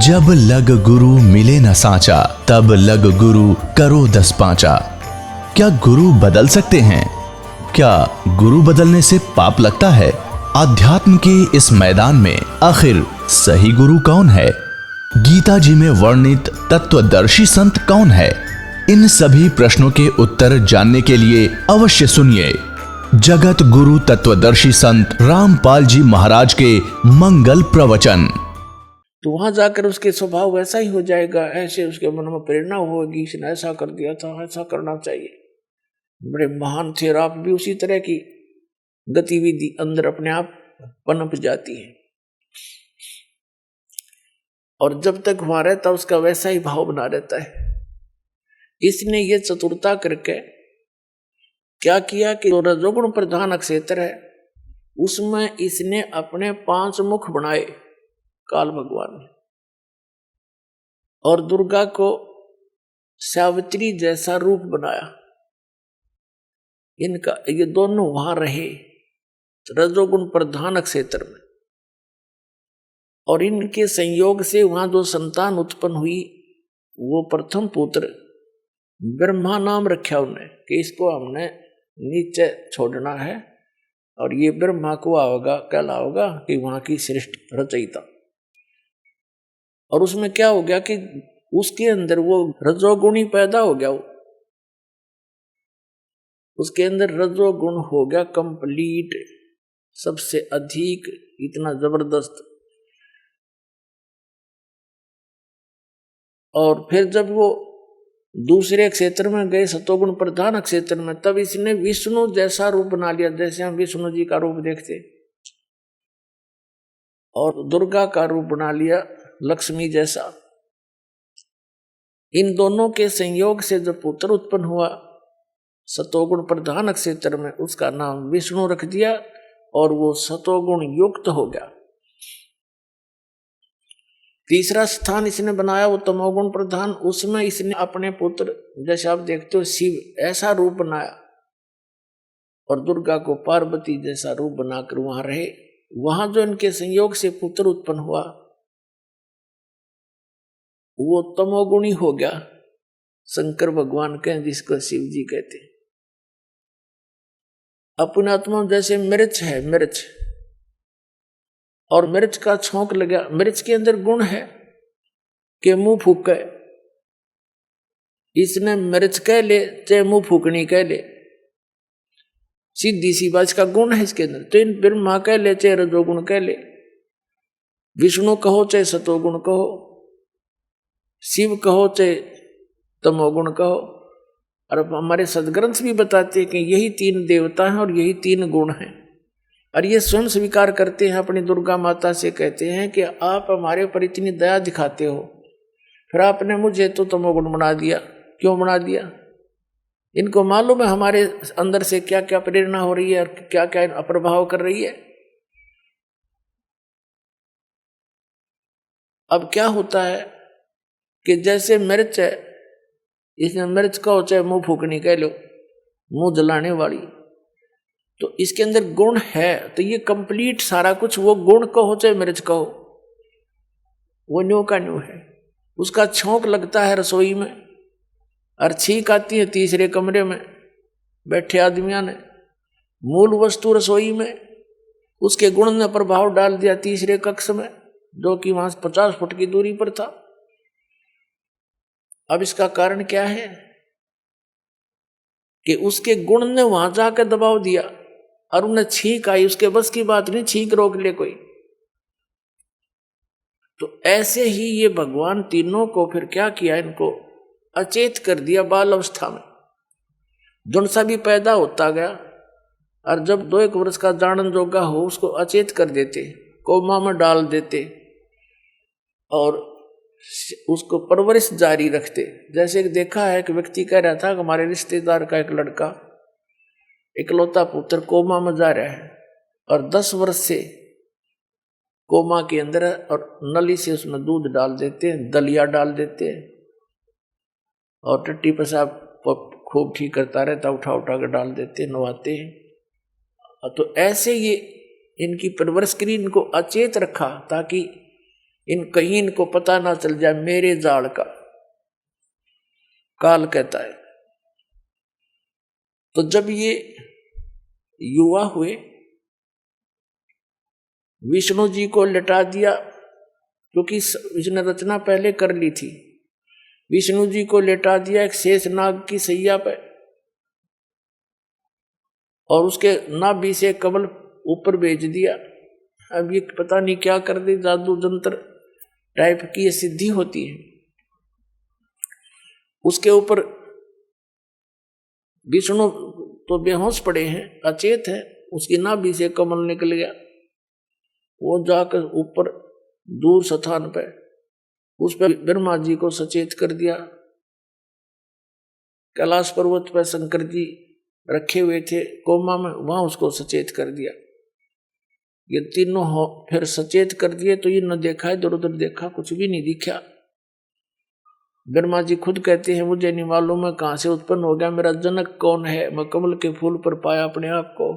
जब लग गुरु मिले न साचा, तब लग गुरु करो 10 पांचा। क्या गुरु बदल सकते हैं? क्या गुरु बदलने से पाप लगता है? अध्यात्म के इस मैदान में आखिर सही गुरु कौन है? गीता जी में वर्णित तत्वदर्शी संत कौन है? इन सभी प्रश्नों के उत्तर जानने के लिए अवश्य सुनिए जगत गुरु तत्वदर्शी संत रामपाल जी महाराज के मंगल प्रवचन। तो वहां जाकर उसके स्वभाव वैसा ही हो जाएगा, ऐसे उसके मन में प्रेरणा होगी, इसने ऐसा कर दिया था, ऐसा करना चाहिए, बड़े महान थे। और आप भी उसी तरह की गतिविधि अंदर अपने आप पनप जाती है। और जब तक वहां रहता उसका वैसा ही भाव बना रहता है। इसने ये चतुरता करके क्या किया कि जो रजोगुण प्रधान क्षेत्र है उसमें इसने अपने 5 मुख बनाए काल भगवान ने, और दुर्गा को सावित्री जैसा रूप बनाया। इनका ये दोनों वहां रहे रजोगुण प्रधान क्षेत्र में, और इनके संयोग से वहां जो संतान उत्पन्न हुई वो प्रथम पुत्र ब्रह्मा नाम रखा उन्हें कि इसको हमने नीचे छोड़ना है, और ये ब्रह्मा को आओगा कहलाओगा कि वहां की सृष्टि रचयिता। और उसमें क्या हो गया कि उसके अंदर वो रजोगुणी पैदा हो गया, उसके अंदर रजोगुण हो गया कंप्लीट, सबसे अधिक, इतना जबरदस्त। और फिर जब वो दूसरे क्षेत्र में गए सतोगुण प्रधान क्षेत्र में, तब इसने विष्णु जैसा रूप बना लिया, जैसे हम विष्णु जी का रूप देखते, और दुर्गा का रूप बना लिया लक्ष्मी जैसा। इन दोनों के संयोग से जो पुत्र उत्पन्न हुआ सतोगुण प्रधान क्षेत्र में, उसका नाम विष्णु रख दिया, और वो सतोगुण युक्त हो गया। तीसरा स्थान इसने बनाया वो तमोगुण प्रधान, उसमें इसने अपने पुत्र जैसे आप देखते हो शिव ऐसा रूप बनाया, और दुर्गा को पार्वती जैसा रूप बनाकर वहां रहे। वहां जो इनके संयोग से पुत्र उत्पन्न हुआ वो तमोगुणी हो गया, शंकर भगवान के, जिसको शिव जी कहते हैं। अपने आत्मा जैसे मिर्च है, मिर्च, और मिर्च का छौंक लगा, मिर्च के अंदर गुण है कि मुंह फूके, इसने मिर्च कह ले चाहे मुंह फूकनी कह ले, सीधी सी बात का गुण है इसके अंदर। तो इन ब्रह्मा कह ले चाहे रजोगुण कह ले, विष्णु कहो चाहे सतोगुण कहो, शिव कहो चाहे तमोगुण कहो। और हमारे सदग्रंथ भी बताते हैं कि यही 3 देवता हैं और यही 3 गुण हैं। और ये स्वयं स्वीकार करते हैं, अपनी दुर्गा माता से कहते हैं कि आप हमारे ऊपर इतनी दया दिखाते हो, फिर आपने मुझे तो तमोगुण बना दिया, क्यों बना दिया? इनको मालूम है हमारे अंदर से क्या क्या प्रेरणा हो रही है और क्या क्या अप्रभाव कर रही है। अब क्या होता है कि जैसे मिर्च है, इसमें मिर्च कहो चाहे मुंह फूकनी कह लो, मुंह जलाने वाली, तो इसके अंदर गुण है, तो ये कंप्लीट सारा कुछ, वो गुण कहो चाहे मिर्च कहो, वो न्यू का न्यू है। उसका छौंक लगता है रसोई में, और छींक आती है तीसरे कमरे में बैठे आदमियों ने, मूल वस्तु रसोई में, उसके गुण ने प्रभाव डाल दिया तीसरे कक्ष में, जो कि वहां 50 फुट की दूरी पर था। अब इसका कारण क्या है कि उसके गुण ने वहां जाकर दबाव दिया, और उन्हें छींक आई, उसके बस की बात नहीं छींक रोक ले कोई। तो ऐसे ही ये भगवान तीनों को फिर क्या किया, इनको अचेत कर दिया बाल अवस्था में, जुन सा भी पैदा होता गया, और जब 2-1 वर्ष का जानन जोगा हो उसको अचेत कर देते, कोमा में डाल देते, और उसको परवरिश जारी रखते। जैसे देखा है कि व्यक्ति कह रहा था कि हमारे रिश्तेदार का एक लड़का इकलौता पुत्र कोमा में जा रहा है, और 10 वर्ष से कोमा के अंदर है, और नली से उसमें दूध डाल देते हैं, दलिया डाल देते हैं, और टट्टी पेशाब खूब ठीक करता रहता, उठा उठा कर डाल देते, नवाते हैं। तो ऐसे ये इनकी परवरिश करी, इनको अचेत रखा, ताकि कहीं इनको पता ना चल जाए मेरे जाल का, काल कहता है। तो जब ये युवा हुए, विष्णु जी को लिटा दिया, क्योंकि इसने रचना पहले कर ली थी। विष्णु जी को लिटा दिया एक शेष नाग की सैया पे, और उसके नाभि से कमल ऊपर भेज दिया। अब ये पता नहीं क्या कर दे, जादू जंत्र टाइप की ये सिद्धि होती है। उसके ऊपर विष्णु तो बेहोश पड़े हैं, अचेत है, उसकी नाभि से कमल निकल गया। वो जाकर ऊपर दूर स्थान पे उस पर ब्रह्मा जी को सचेत कर दिया। कैलाश पर्वत पर शंकर जी रखे हुए थे कोमा में, वहां उसको सचेत कर दिया। ये तीनों फिर सचेत कर दिए तो ये न देखा, इधर उधर देखा, कुछ भी नहीं दिखा। ब्रह्मा जी खुद कहते हैं मुझे नहीं मालूम मैं कहां से उत्पन्न हो गया, मेरा जनक कौन है। मैं कमल के फूल पर पाया अपने आप को।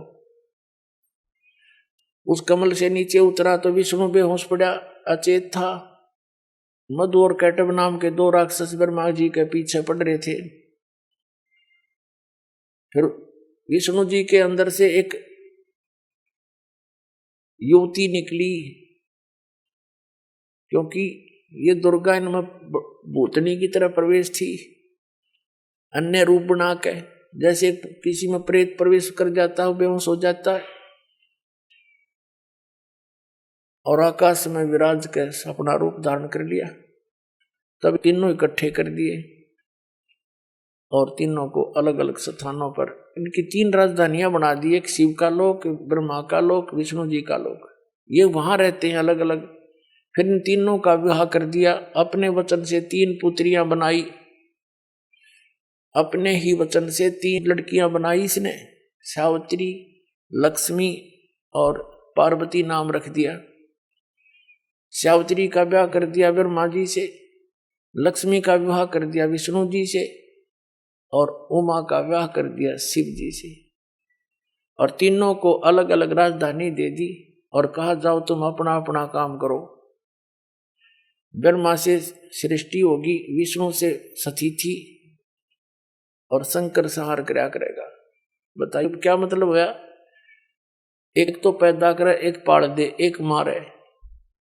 उस कमल से नीचे उतरा तो विष्णु बेहोश पड़ा, अचेत था। मधु और कैटब नाम के दो राक्षस ब्रह्मा जी के पीछे पड़ रहे थे। फिर विष्णु जी के अंदर से एक युवती निकली, क्योंकि ये दुर्गा इनमें भूतनी की तरह प्रवेश थी, अन्य रूप बना के, जैसे किसी में प्रेत प्रवेश कर जाता है, बेहोश हो जाता है, और आकाश में विराज के अपना रूप धारण कर लिया। तब तीनों इकट्ठे कर दिए और तीनों को अलग अलग स्थानों पर इनकी 3 राजधानियां बना दी, एक शिव का लोक, ब्रह्मा का लोक, विष्णु जी का लोक। ये वहां रहते हैं अलग अलग। फिर इन तीनों का विवाह कर दिया। अपने वचन से 3 पुत्रियां बनाई, अपने ही वचन से 3 लड़कियां बनाई इसने, सावित्री, लक्ष्मी और पार्वती नाम रख दिया। सावित्री का विवाह कर दिया ब्रह्मा जी से, लक्ष्मी का विवाह कर दिया विष्णु जी से, और उमा का विवाह कर दिया शिव जी से। और तीनों को अलग अलग राजधानी दे दी और कहा जाओ तुम अपना अपना काम करो। ब्रह्मा से सृष्टि होगी, विष्णु से सतिथि, और शंकर संहार कराया करेगा। बताइए क्या मतलब हुआ? एक तो पैदा करे, एक पाल दे, एक मारे।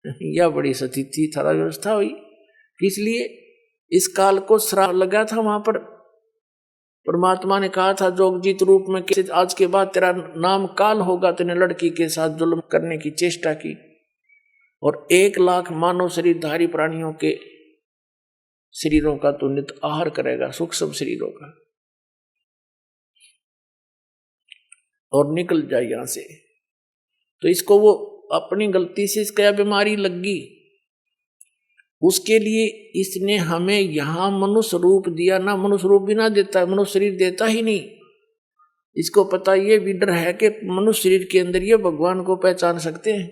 यह बड़ी सतिथि थारा व्यवस्था हुई। इसलिए इस काल को श्राप लगा था। वहां पर परमात्मा ने कहा था जोगजीत रूप में कि आज के बाद तेरा नाम काल होगा। तेने लड़की के साथ जुल्म करने की चेष्टा की और 1 लाख मानव शरीरधारी प्राणियों के शरीरों का तो नित आहार करेगा, सूक्ष्म शरीरों का, और निकल जाए यहां से। तो इसको वो अपनी गलती से क्या बीमारी लग गई, उसके लिए इसने हमें यहां मनुष्य रूप दिया ना। मनुष्य रूप भी ना देता, मनुष्य शरीर देता ही नहीं। इसको पता ये विडर है कि मनुष्य शरीर के अंदर ये भगवान को पहचान सकते हैं।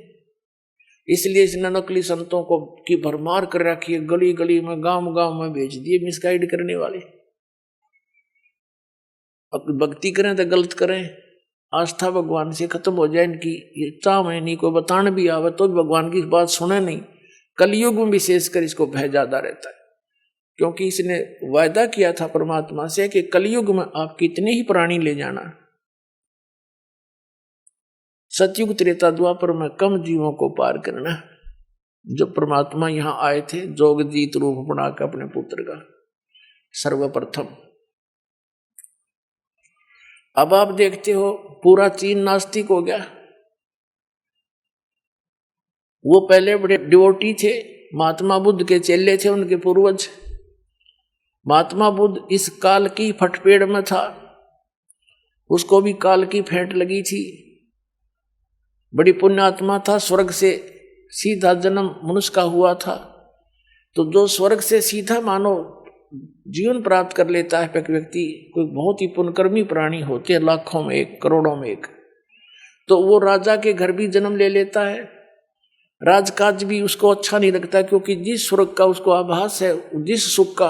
इसलिए इसने नकली संतों को की भरमार कर रखी है, गली गली में, गांव गांव में भेज दिए मिसगाइड करने वाले। अब भक्ति करें तो गलत करें, आस्था भगवान से खत्म हो जाए इनकी। ये चाह में नहीं कोई बताने भी आवे तो भगवान की बात सुने नहीं। कलयुग में विशेषकर इसको भय ज्यादा रहता है, क्योंकि इसने वायदा किया था परमात्मा से कि कलयुग में आप कितने ही प्राणी ले जाना, सतयुग त्रेता द्वापर में कम जीवों को पार करना। जब परमात्मा यहां आए थे जोगजीत रूप बनाकर अपने पुत्र का सर्वप्रथम। अब आप देखते हो पूरा चीन नास्तिक हो गया। वो पहले बड़े डिवोटी थे, महात्मा बुद्ध के चेले थे, उनके पूर्वज। महात्मा बुद्ध इस काल की फटपेड़ में था, उसको भी काल की फेंट लगी थी। बड़ी पुण्यात्मा था, स्वर्ग से सीधा जन्म मनुष्य का हुआ था। तो जो स्वर्ग से सीधा मानो जीवन प्राप्त कर लेता है एक व्यक्ति, कोई बहुत ही पुण्यकर्मी प्राणी होते हैं, लाखों में एक, करोड़ों में एक, तो वो राजा के घर भी जन्म ले लेता है। राजकाज भी उसको अच्छा नहीं लगता, क्योंकि जिस स्वर्ग का उसको आभास है, जिस सुख का,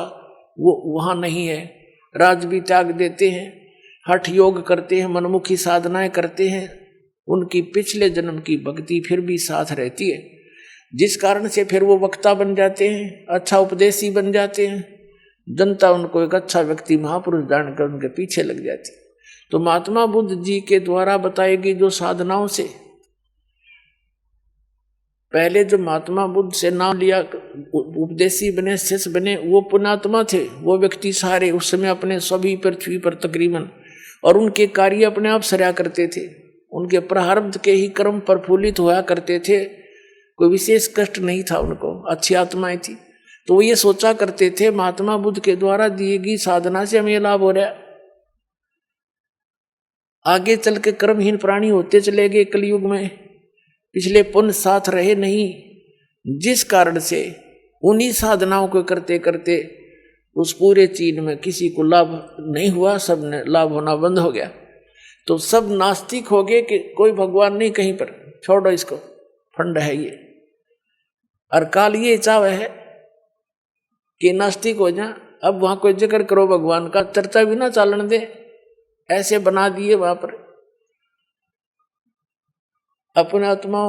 वो वहां नहीं है। राज भी त्याग देते हैं, हठ योग करते हैं, मनमुखी साधनाएं करते हैं। उनकी पिछले जन्म की भक्ति फिर भी साथ रहती है। जिस कारण से फिर वो वक्ता बन जाते हैं, अच्छा उपदेशी बन जाते हैं। जनता उनको एक अच्छा व्यक्ति महापुरुष जानकर उनके पीछे लग जाती। तो महात्मा बुद्ध जी के द्वारा बताई गई जो साधनाओं से पहले जो महात्मा बुद्ध से नाम लिया, उपदेशी बने, शिष्य बने, वो पुण्यात्मा थे। वो व्यक्ति सारे उस समय अपने सभी पृथ्वी पर तकरीबन, और उनके कार्य अपने आप सरा करते थे। उनके प्रारब्ध के ही कर्म प्रफुल्लित हुआ करते थे, कोई विशेष कष्ट नहीं था उनको, अच्छी आत्माएं थी। तो वो ये सोचा करते थे महात्मा बुद्ध के द्वारा दिए गई साधना से हमें लाभ हो रहा है, आगे चल के कर्महीन प्राणी होते चले गए कलयुग में, पिछले पुण्य साथ रहे नहीं, जिस कारण से उन्हीं साधनाओं को करते करते उस पूरे चीन में किसी को लाभ नहीं हुआ, सब ने लाभ होना बंद हो गया। तो सब नास्तिक हो गए कि कोई भगवान नहीं कहीं पर, छोड़ो इसको, फंड है ये। और काल ये चाव है कि नास्तिक हो जा, अब वहां कोई जिक्र करो भगवान का, चर्चा भी ना चालन दे, ऐसे बना दिए वहां पर। अपने आत्मा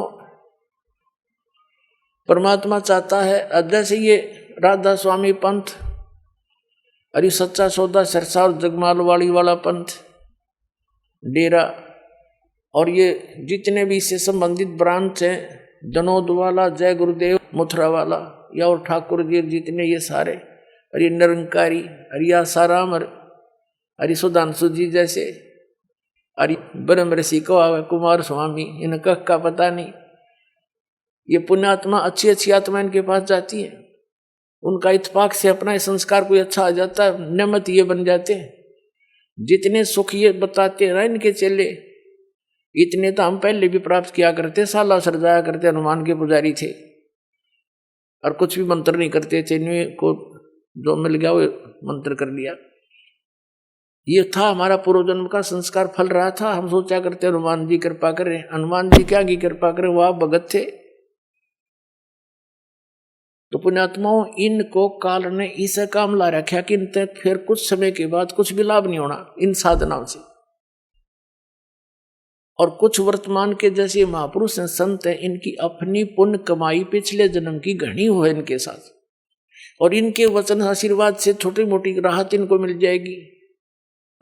परमात्मा चाहता है। अब जैसे ये राधा स्वामी पंथ, अरे सच्चा सौदा सिरसा और जगमालवाड़ी वाला पंथ, डेरा, और ये जितने भी इससे संबंधित ब्रांच हैं, जनोद वाला, जय गुरुदेव, मथुरा वाला, या और ठाकुर जी, जितने ये सारे, अरे निरंकारी, अरे आसाराम, अरे सुधांशु जी जैसे, अरे ब्रह्म ऋषि को आवे, कुमार स्वामी, इनका का पता नहीं। ये पुण्यात्मा, अच्छी अच्छी आत्मा इनके पास जाती है, उनका इत्तेफाक से अपना संस्कार कोई अच्छा आ जाता है, नियमित ये बन जाते हैं। जितने सुख ये बताते हैं इनके चेले, इतने तो हम पहले भी प्राप्त किया करते, साला सरजाया करते, हनुमान के पुजारी थे, और कुछ भी मंत्र नहीं करते थे, इन्हें को जो मिल गया वो मंत्र कर लिया। ये था हमारा पूर्व जन्म का संस्कार फल रहा था। हम सोचा करते हनुमान जी कृपा करें, हनुमान जी क्या की कृपा करें, वो आप भगत थे। तो पुण्यात्माओं, इनको काल ने इस काम ला रखा कि इन तक फिर कुछ समय के बाद कुछ भी लाभ नहीं होना इन साधनाओं से। और कुछ वर्तमान के जैसे महापुरुष हैं, संत हैं, इनकी अपनी पुण्य कमाई पिछले जन्म की घनी हो इनके साथ, और इनके वचन आशीर्वाद से छोटी मोटी राहत इनको मिल जाएगी,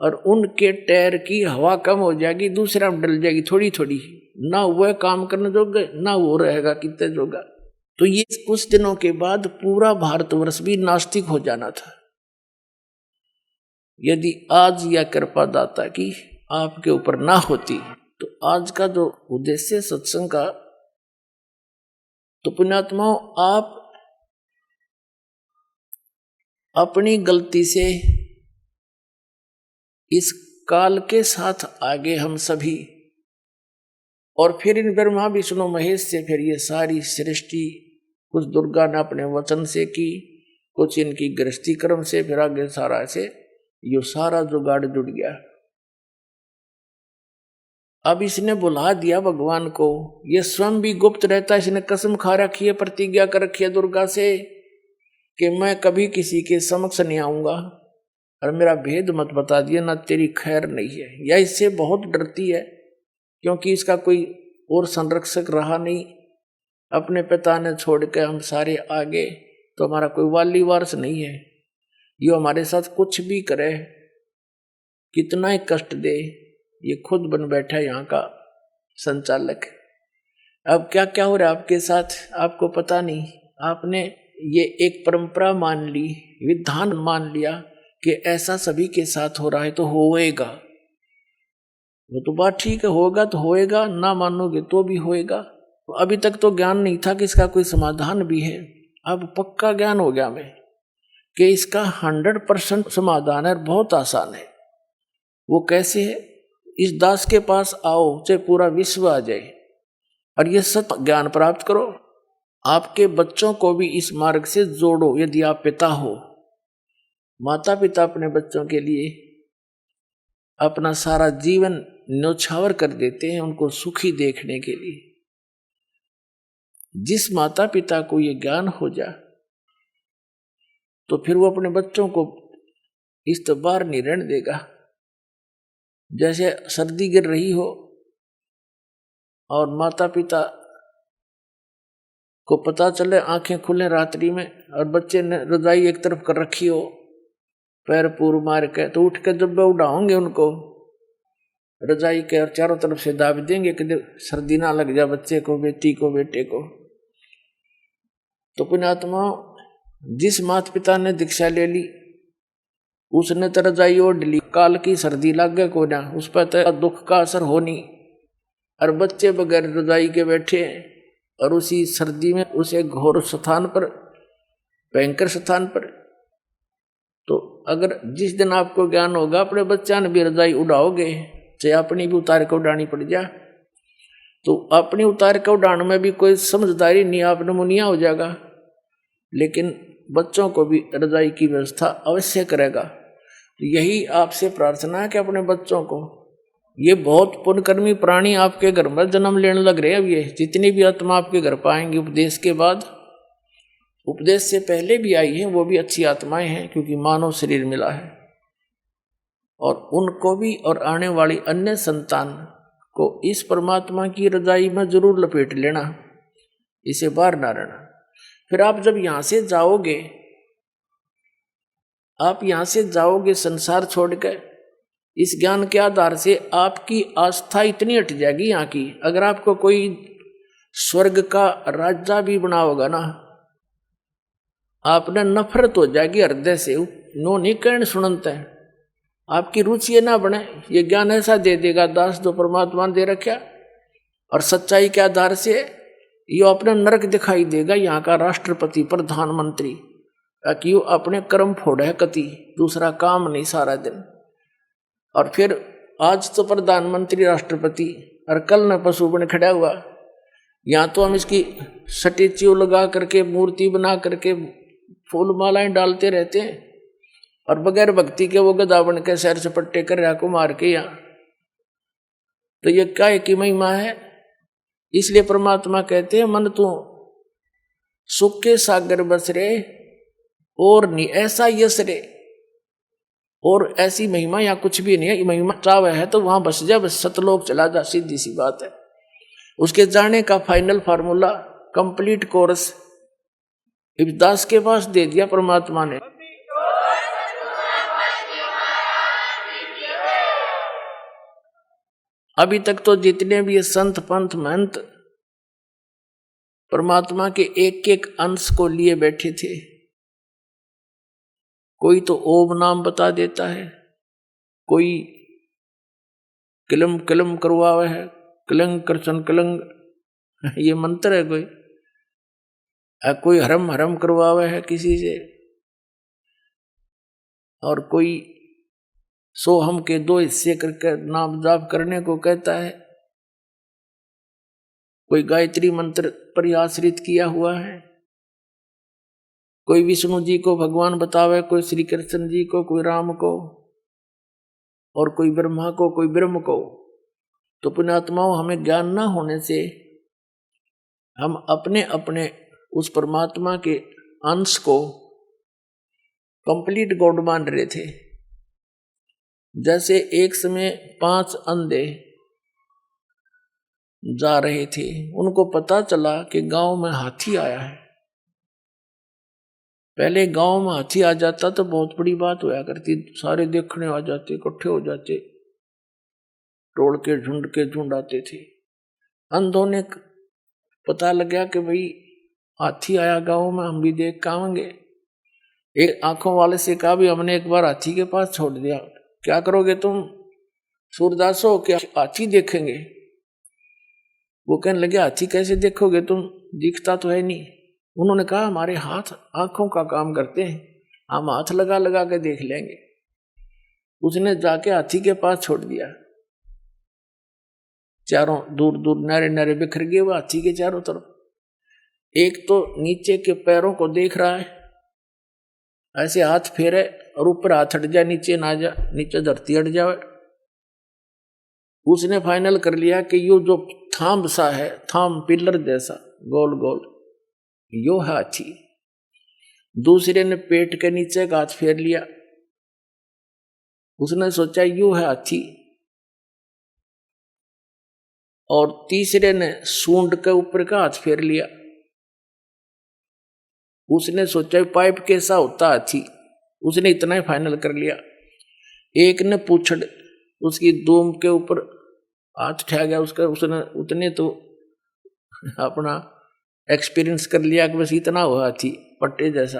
और उनके टैर की हवा कम हो जाएगी, दूसरा में डल जाएगी थोड़ी थोड़ी, ना वह काम करने जोगे, ना वो रहेगा कितने जोगा। तो ये कुछ दिनों के बाद पूरा भारतवर्ष भी नास्तिक हो जाना था, यदि आज यह कृपा दाता की आपके ऊपर ना होती। तो आज का जो उद्देश्य सत्संग का, तो पुण्यात्माओं, आप अपनी गलती से इस काल के साथ आगे हम सभी, और फिर इन ब्रह्मा विष्णु महेश से फिर ये सारी सृष्टि, कुछ दुर्गा ने अपने वचन से की, कुछ इनकी गृहस्थी कर्म से, फिर आगे सारा ऐसे ये सारा जुगाड़ जुड़ गया। अब इसने बुला दिया भगवान को, ये स्वयं भी गुप्त रहता है, इसने कसम खा रखी है, प्रतिज्ञा कर रखी है दुर्गा से कि मैं कभी किसी के समक्ष नहीं आऊंगा, और मेरा भेद मत बता दिया, ना तेरी खैर नहीं है। या इससे बहुत डरती है, क्योंकि इसका कोई और संरक्षक रहा नहीं, अपने पिता ने छोड़ के हम सारे आगे, तो हमारा कोई वाली वारस नहीं है। ये हमारे साथ कुछ भी करे, कितना ही कष्ट दे, ये खुद बन बैठा है यहाँ का संचालक। अब क्या क्या हो रहा है आपके साथ आपको पता नहीं, आपने ये एक परंपरा मान ली, विधान मान लिया कि ऐसा सभी के साथ हो रहा है तो होएगा। वो तो बात ठीक है, होगा तो होएगा, ना मानोगे तो भी होएगा। तो अभी तक तो ज्ञान नहीं था कि इसका कोई समाधान भी है, अब पक्का ज्ञान हो गया हमें कि इसका 100% समाधान है, बहुत आसान है। वो कैसे है? इस दास के पास आओ, चाहे पूरा विश्व आ जाए, और ये सत्य ज्ञान प्राप्त करो। आपके बच्चों को भी इस मार्ग से जोड़ो। यदि आप पिता हो, माता पिता अपने बच्चों के लिए अपना सारा जीवन न्यौछावर कर देते हैं उनको सुखी देखने के लिए। जिस माता पिता को ये ज्ञान हो जाए तो फिर वो अपने बच्चों को इस तो बाहर नहीं रहने देगा। जैसे सर्दी गिर रही हो और माता पिता को पता चले, आंखें खुले रात्रि में और बच्चे ने रजाई एक तरफ कर रखी हो, पैर पूर मार के, तो उठ के जब उड़ाओगे उनको रजाई के और चारों तरफ से दाब देंगे कि सर्दी ना लग जाए बच्चे को, बेटी को, बेटे को। तो पुण्यात्मा, जिस माता पिता ने दीक्षा ले ली उसने तो रजाई ओढ़ ली, काल की सर्दी लग गए को ना, उस पर तो दुख का असर हो नहीं, और बच्चे बगैर रजाई के बैठे और उसी सर्दी में उसे घोर स्थान पर, भयंकर स्थान पर। तो अगर जिस दिन आपको ज्ञान होगा अपने बच्चा ने भी रजाई उड़ाओगे, चाहे अपनी भी उतार कर उड़ानी पड़ जाए, तो अपनी उतार कर उड़ाने में भी कोई समझदारी नहीं, आप नमूनिया हो जाएगा, लेकिन बच्चों को भी रजाई की व्यवस्था अवश्य करेगा। तो यही आपसे प्रार्थना है कि अपने बच्चों को, ये बहुत पुण्यकर्मी प्राणी आपके घर में जन्म लेने लग रहे हैं। अब ये जितनी भी आत्मा आपके घर पाएंगे उपदेश के बाद, उपदेश से पहले भी आई है, वो भी अच्छी आत्माएं हैं, क्योंकि मानव शरीर मिला है। और उनको भी और आने वाली अन्य संतान को इस परमात्मा की रजाई में जरूर लपेट लेना, इसे बाहर ना रहना। फिर आप जब यहां से जाओगे, आप यहां से जाओगे संसार छोड़कर, इस ज्ञान के आधार से आपकी आस्था इतनी हट जाएगी यहाँ की, अगर आपको कोई स्वर्ग का राजा भी बना होगा ना, आपने नफरत हो जाएगी हृदय से, नो नहीं कहने सुनते हैं, आपकी रुचि ना बने। ये ज्ञान ऐसा दे देगा दास जो परमात्मा ने दे रखा, और सच्चाई के आधार से ये अपना नरक दिखाई देगा, यहाँ का राष्ट्रपति प्रधानमंत्री, ताकि वो अपने कर्म फोड़े कति, दूसरा काम नहीं सारा दिन। और फिर आज तो प्रधानमंत्री राष्ट्रपति और कल न पशु बन खड़ा हुआ, यहाँ तो हम इसकी स्टैच्यू लगा करके, मूर्ति बना करके फूल मालाएं डालते रहते हैं, और बगैर भक्ति के वो गधा बन के सैर सपट्टे कर रहा को मार के यहाँ। तो ये काय की महिमा है। इसलिए परमात्मा कहते हैं, मन तू सुख के सागर बस रे और नहीं ऐसा यश रे, और ऐसी महिमा यहाँ कुछ भी नहीं है। महिमा चावे है तो वहां बस जा, बस सतलोक चला जा, सीधी सी बात है। उसके जाने का फाइनल फार्मूला, कंप्लीट कोर्स दास के पास दे दिया परमात्मा ने। अभी तक तो जितने भी संत पंथ महंत परमात्मा के एक एक अंश को लिए बैठे थे, कोई तो ओम नाम बता देता है, कोई किलम किलम करवावे है, कलंग करसन कलंग ये मंत्र है, कोई हरम हरम करवावे है किसी से, और कोई सोहम के 2 हिस्से करके नाम जाप करने को कहता है, कोई गायत्री मंत्र पर आश्रित किया हुआ है, कोई विष्णु जी को भगवान बतावे, कोई श्री कृष्ण जी को, कोई राम को, और कोई ब्रह्मा को, कोई ब्रह्म को। तो पुण्यात्माओं, हमें ज्ञान ना होने से हम अपने अपने उस परमात्मा के अंश को कंप्लीट गॉड मान रहे थे। जैसे एक समय 5 अंधे जा रहे थे, उनको पता चला कि गांव में हाथी आया है। पहले गांव में हाथी आ जाता तो बहुत बड़ी बात होया करती, सारे देखने आ जाते, इकट्ठे हो जाते, टोल के झुंड आते थे। अंधों ने पता लगा कि भाई हाथी आया गांव में, हम भी देख के आएंगे। एक आंखों वाले से कहा भी हमने एक बार हाथी के पास छोड़ दिया, क्या करोगे तुम सूरदास हो, क्या हाथी देखेंगे? वो कहने लगे हाथी कैसे देखोगे तुम, दिखता तो है नहीं। उन्होंने कहा हमारे हाथ आंखों का काम करते हैं, हम हाथ लगा लगा के देख लेंगे। उसने जाके हाथी के पास छोड़ दिया, चारों दूर दूर नारे नारे बिखर गए वो हाथी के चारों तरफ। एक तो नीचे के पैरों को देख रहा है, ऐसे हाथ फेरे और ऊपर हाथ हट जाए, नीचे ना जा, नीचे धरती हट जाए। उसने फाइनल कर लिया कि यो जो थाम सा है, थाम पिलर जैसा गोल गोल, यो है हाथी। दूसरे ने पेट के नीचे का हाथ फेर लिया, उसने सोचा यो है हाथी। और तीसरे ने सूंड के ऊपर का हाथ फेर लिया, उसने सोचा पाइप कैसा होता हाथी, उसने इतना ही फाइनल कर लिया। एक ने पूछड़ उसकी दूम के ऊपर हाथ ठा गया उसका, उसने उतने तो अपना एक्सपीरियंस कर लिया कि बस इतना हुआ हाथी पट्टे जैसा।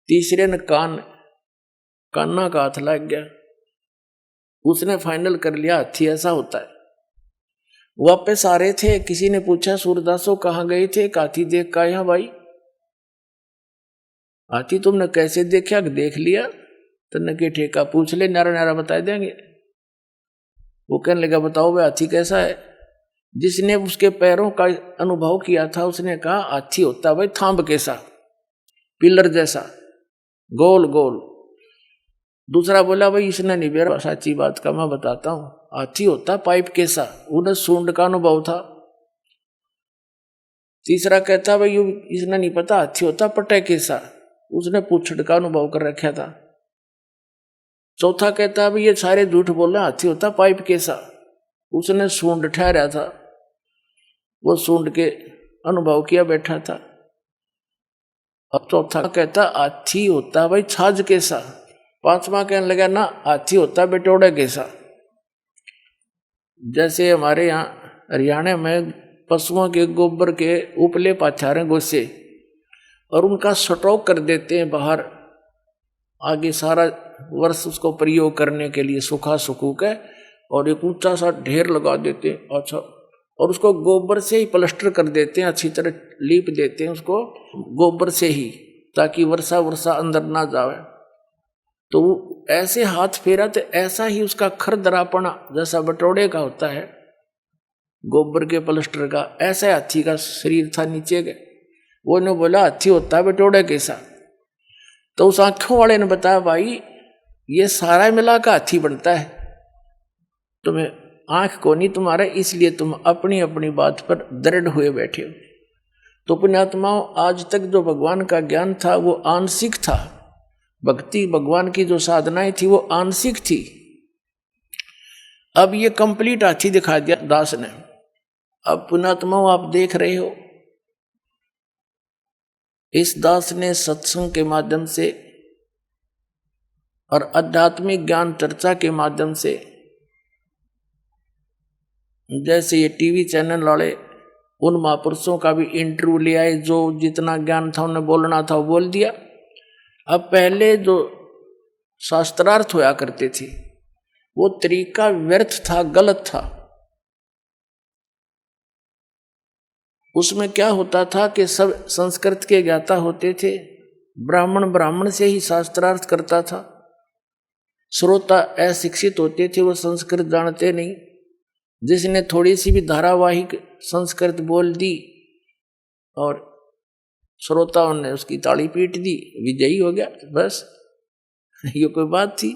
तीसरे ने कान्ना का हाथ लग गया, उसने फाइनल कर लिया हाथी ऐसा होता है। वापस आ रहे थे, किसी ने पूछा सूरदासो कहाँ गए थे? हाथी देख का यहाँ भाई। हाथी तुमने कैसे देखा? देख लिया तन्ने के ठेका, पूछ ले नारा नारा बता देंगे। वो कहने लगा बताओ भाई हाथी कैसा है? जिसने उसके पैरों का अनुभव किया था उसने कहा हाथी होता भाई थांब कैसा, पिलर जैसा, गोल गोल। दूसरा बोला भाई इसने नहीं बेरा सच्ची बात का, मैं बताता हूं, हाथी होता पाइप कैसा, उन्हें सूंड का अनुभव था। तीसरा कहता भाई इसने नहीं पता हाथी होता पटे कैसा, उसने पूछड़ का अनुभव कर रखा था। चौथा कहता भाई ये सारे झूठ बोले, हाथी होता पाइप कैसा, उसने सूंड ठहरा था, वो सूंड के अनुभव किया बैठा था। अब चौथा कहता हाथी होता भाई छाछ कैसा। पांचवा कहने लगा ना हाथी होता बेटोड़ा कैसा। जैसे हमारे यहाँ हरियाणा में पशुओं के गोबर के उपले पाछारे गोसे और उनका स्टॉक कर देते हैं बाहर, आगे सारा वर्ष उसको प्रयोग करने के लिए सूखा सुखू के, और एक ऊंचा सा ढेर लगा देते हैं। अच्छा, और उसको गोबर से ही प्लास्टर कर देते हैं, अच्छी तरह लीप देते हैं उसको गोबर से ही, ताकि वर्षा अंदर ना जावे। तो ऐसे हाथ फेरा तो ऐसा ही उसका खरदरापना जैसा बटोड़े का होता है गोबर के प्लास्टर का, ऐसा हाथी का शरीर था नीचे के। वो ने बोला हाथी होता है बटोड़े कैसा। तो उस आंखों वाले ने बताया भाई ये सारा मिला का हाथी बनता है, तुम्हें आंख को नहीं तुम्हारा, इसलिए तुम अपनी अपनी बात पर दृढ़ हुए बैठे हो। तो पुण्यात्माओं आज तक जो भगवान का ज्ञान था वो आंशिक था, भक्ति भगवान की जो साधनाएं थी वो आंशिक थी। अब ये कंप्लीट हाथी दिखा दिया दास ने। अब पुण्यात्माओं आप देख रहे हो इस दास ने सत्संग के माध्यम से और आध्यात्मिक ज्ञान चर्चा के माध्यम से, जैसे ये टीवी चैनल वाले उन महापुरुषों का भी इंटरव्यू ले आए, जो जितना ज्ञान था उन्हें बोलना था वो बोल दिया। अब पहले जो शास्त्रार्थ होया करते थे वो तरीका व्यर्थ था, गलत था। उसमें क्या होता था कि सब संस्कृत के ज्ञाता होते थे, ब्राह्मण से ही शास्त्रार्थ करता था, श्रोता अशिक्षित होते थे, वो संस्कृत जानते नहीं। जिसने थोड़ी सी भी धारावाहिक संस्कृत बोल दी और श्रोताओं ने उसकी ताली पीट दी, विजयी हो गया, बस ये कोई बात थी।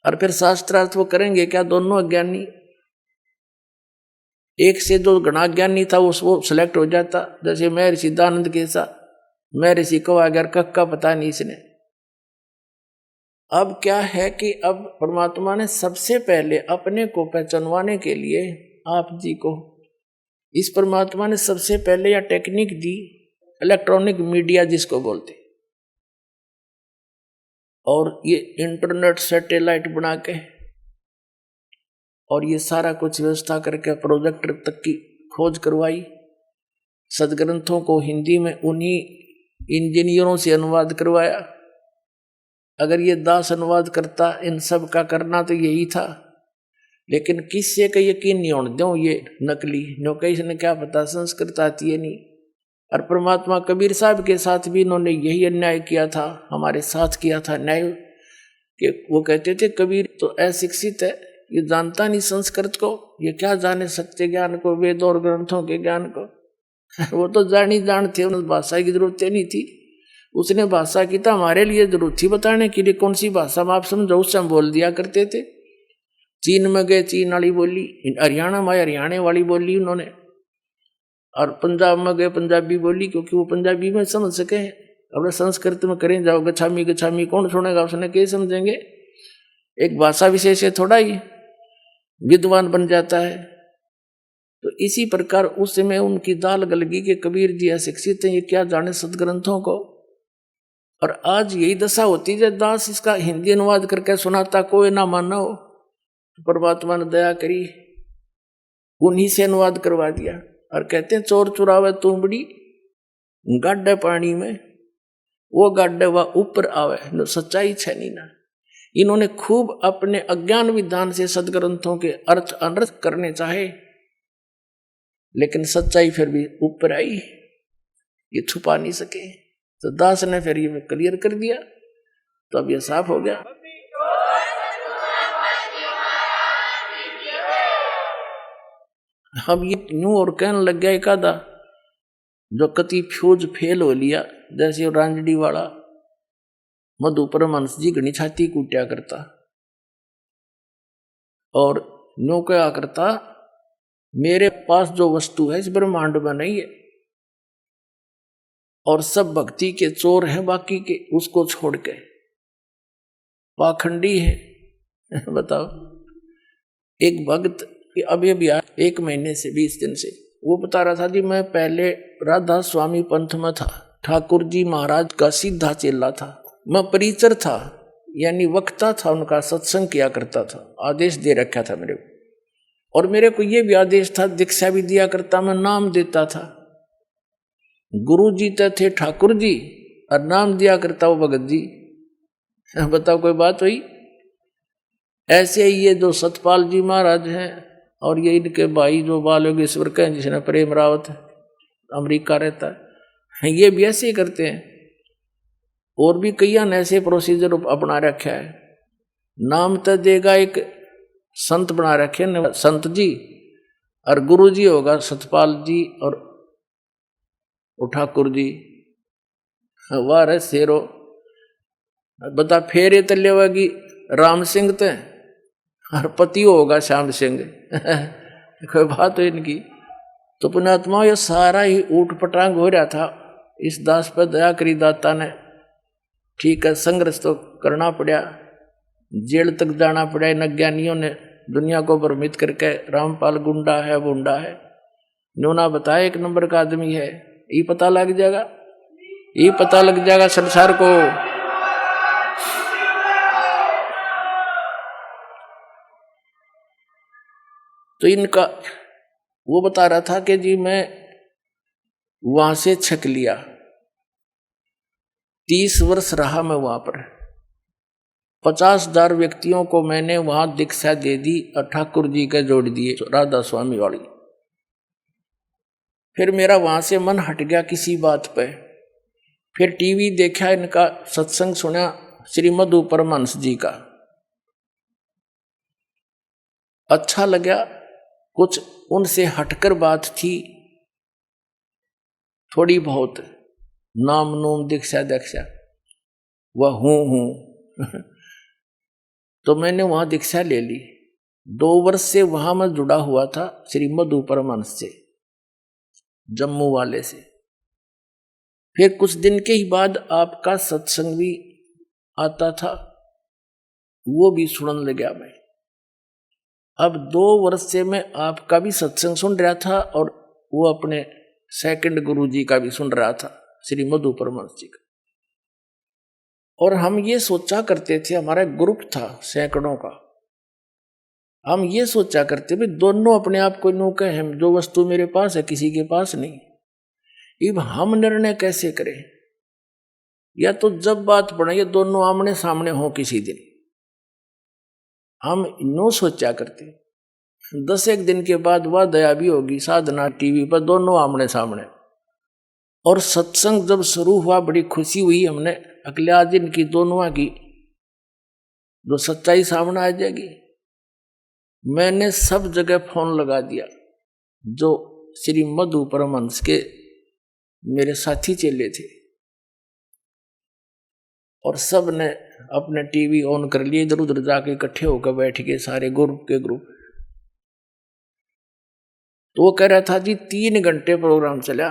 और फिर शास्त्रार्थ वो करेंगे क्या? दोनों अज्ञानी, एक से दो गणा ज्ञानी था वो सिलेक्ट हो जाता। जैसे मैं ऋषि दानंद के साथ, मैं ऋषि को अगर कक्का पता नहीं इसने। अब क्या है कि अब परमात्मा ने सबसे पहले अपने को पहचानवाने के लिए आप जी को, इस परमात्मा ने सबसे पहले यह टेक्निक दी, इलेक्ट्रॉनिक मीडिया जिसको बोलते, और ये इंटरनेट सैटेलाइट बना के और ये सारा कुछ व्यवस्था करके प्रोजेक्टर तक की खोज करवाई। सदग्रंथों को हिंदी में उन्हीं इंजीनियरों से अनुवाद करवाया। अगर ये दास अनुवाद करता, इन सब का करना तो यही था, लेकिन किससे का यकीन नहीं होने दो, ये नकली नौकरी से क्या पता संस्कृत आती है नहीं। और परमात्मा कबीर साहब के साथ भी इन्होंने यही अन्याय किया था, हमारे साथ किया था न्याय, कि वो कहते थे कबीर तो अशिक्षित है, ये जानता नहीं संस्कृत को, ये क्या जाने सत्य ज्ञान को, वेद और ग्रंथों के ज्ञान को। वो तो जानते, उन्हें भाषा की जरूरत नहीं थी। उसने भाषा की तो हमारे लिए जरूरत थी बताने के लिए, कौन सी भाषा में आप समझो, उससे हम बोल दिया करते थे। चीन में गए चीन वाली बोली, हरियाणा में हरियाणा वाली बोली उन्होंने, और पंजाब में गए पंजाबी बोली, क्योंकि वो पंजाबी में समझ सके। अब संस्कृत में करें जाओ गछामी गछामी, कौन सुनेगा, उसने क्या समझेंगे। एक भाषा विशेष है, थोड़ा ही विद्वान बन जाता है। तो इसी प्रकार उस समय उनकी दाल गल गई कि कबीर जी अशिक्षित हैं, ये क्या जाने सदग्रंथों को। और आज यही दशा होती है, जब दास इसका हिंदी अनुवाद करके सुनाता कोई ना माना हो, तो परमात्मा ने दया करी, उन्हीं से अनुवाद करवा दिया। और कहते हैं चोर चुरावे तुमबड़ी गाड्डे पानी में, वो गाड्डे वह ऊपर आवे, न सच्चाई छनी ना। इन्होंने खूब अपने अज्ञान विधान से सदग्रंथों के अर्थ अनर्थ करने चाहे, लेकिन सच्चाई फिर भी ऊपर आई, ये छुपा नहीं सके। तो दास ने फिर ये क्लियर कर दिया, तो अब ये साफ हो गया। अब ये यूं और कहने लग गया एक आधा जो कति फ्यूज फेल हो लिया, जैसे रांजड़ी वाला मधु परमहंस जी घनी छाती कूटा करता और यूं क्या करता, मेरे पास जो वस्तु है इस ब्रह्मांड में नहीं है, और सब भक्ति के चोर हैं बाकी के, उसको छोड़ के पाखंडी है। बताओ, एक भक्त अभी अभी 1 महीने से 20 दिन से वो बता रहा था जी, मैं पहले राधा स्वामी पंथ में था, ठाकुर जी महाराज का सीधा चेला था, मैं परिचर था यानी वक्ता था, उनका सत्संग किया करता था, आदेश दे रखा था मेरे को, और मेरे को ये भी आदेश था, दीक्षा भी दिया करता, मैं नाम देता था। गुरु जी तो थे ठाकुर जी और नाम दिया करता वो भगत जी। बताओ कोई बात हुई। ऐसे ही ये जो सतपाल जी महाराज हैं और ये इनके भाई जो बालोगेश्वर के हैं, जिसने प्रेम रावत अमेरिका रहता है, ये भी ऐसे ही करते हैं। और भी कई ऐसे प्रोसीजर अपना रखा है। नाम तो देगा एक संत बना रखे न संत जी, और गुरु जी होगा सतपाल जी और ठाकुर जी। वाह रे शेरो, बता फेरे तले होगी राम सिंह ते और पति होगा श्याम सिंह। कोई बात हो इनकी। तो पुण्यात्मा ये सारा ही ऊट पटांग हो रहा था, इस दास पर दया करी दाता ने। ठीक है, संघर्ष तो करना पड़ा, जेल तक जाना पड़ा इन अज्ञानियों ने, दुनिया को भ्रमित करके। रामपाल गुंडा है, बुंडा है, नोना बताया 1 नंबर का आदमी है, ये पता लग जाएगा, ये पता लग जाएगा संसार को। तो इनका वो बता रहा था कि जी मैं वहां से छक लिया, 30 वर्ष रहा मैं वहां पर, 50,000 व्यक्तियों को मैंने वहां दीक्षा दे दी और ठाकुर जी के जोड़ दिए राधा स्वामी वाली। फिर मेरा वहां से मन हट गया किसी बात पे, फिर टीवी देखा, इनका सत्संग सुना श्री मधु परमहंस जी का, अच्छा लगा। कुछ उनसे हटकर बात थी थोड़ी बहुत, नाम नूम दीक्षा दीक्षा वह हूं तो मैंने वहां दीक्षा ले ली। 2 वर्ष से वहां मैं जुड़ा हुआ था श्री मधु परमहंस से, जम्मू वाले से। फिर कुछ दिन के ही बाद आपका सत्संग भी आता था, वो भी सुनने लगा मैं। अब 2 वर्ष से मैं आपका भी सत्संग सुन रहा था और वो अपने सेकंड गुरु जी का भी सुन रहा था, श्री मधु परमहंस जी का। और हम ये सोचा करते थे, हमारा ग्रुप था सैकड़ों का, हम ये सोचा करते भी दोनों अपने आप को नो कहे, जो वस्तु मेरे पास है किसी के पास नहीं। अब हम निर्णय कैसे करें? या तो जब बात पड़े ये दोनों आमने सामने हो किसी दिन, हम नो सोचा करते। 10 दिन के बाद वह दया भी होगी, साधना टीवी पर दोनों आमने सामने। और सत्संग जब शुरू हुआ बड़ी खुशी हुई, हमने अगले आज दिन की दोनों की जो सच्चाई सामने आ जाएगी। मैंने सब जगह फोन लगा दिया, जो श्री मधु परमहंस के मेरे साथी चेले थे, और सब ने अपने टीवी ऑन कर लिए, इधर उधर जाके इकट्ठे होकर बैठ गए सारे ग्रुप के ग्रुप। तो वो कह रहा था जी 3 घंटे प्रोग्राम चला,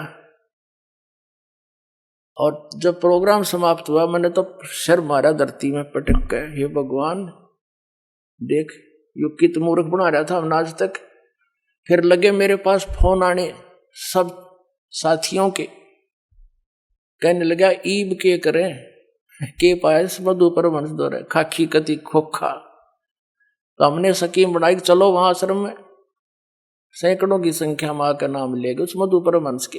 और जब प्रोग्राम समाप्त हुआ मैंने तो सर मारा धरती में पटक गए, हे भगवान देख यो कित मूर्ख बना रहा था हमने आज तक, फिर लगे मेरे पास फोन आने सब साथियों के, कहने लगा ईब के करें के पायस मधु पर वंश दो रहे खाखी कति खोखा। तो हमने स्कीम बनाई चलो वहां आश्रम में सैकड़ों की संख्या मां का नाम लेगा उस मधु पर वंश के।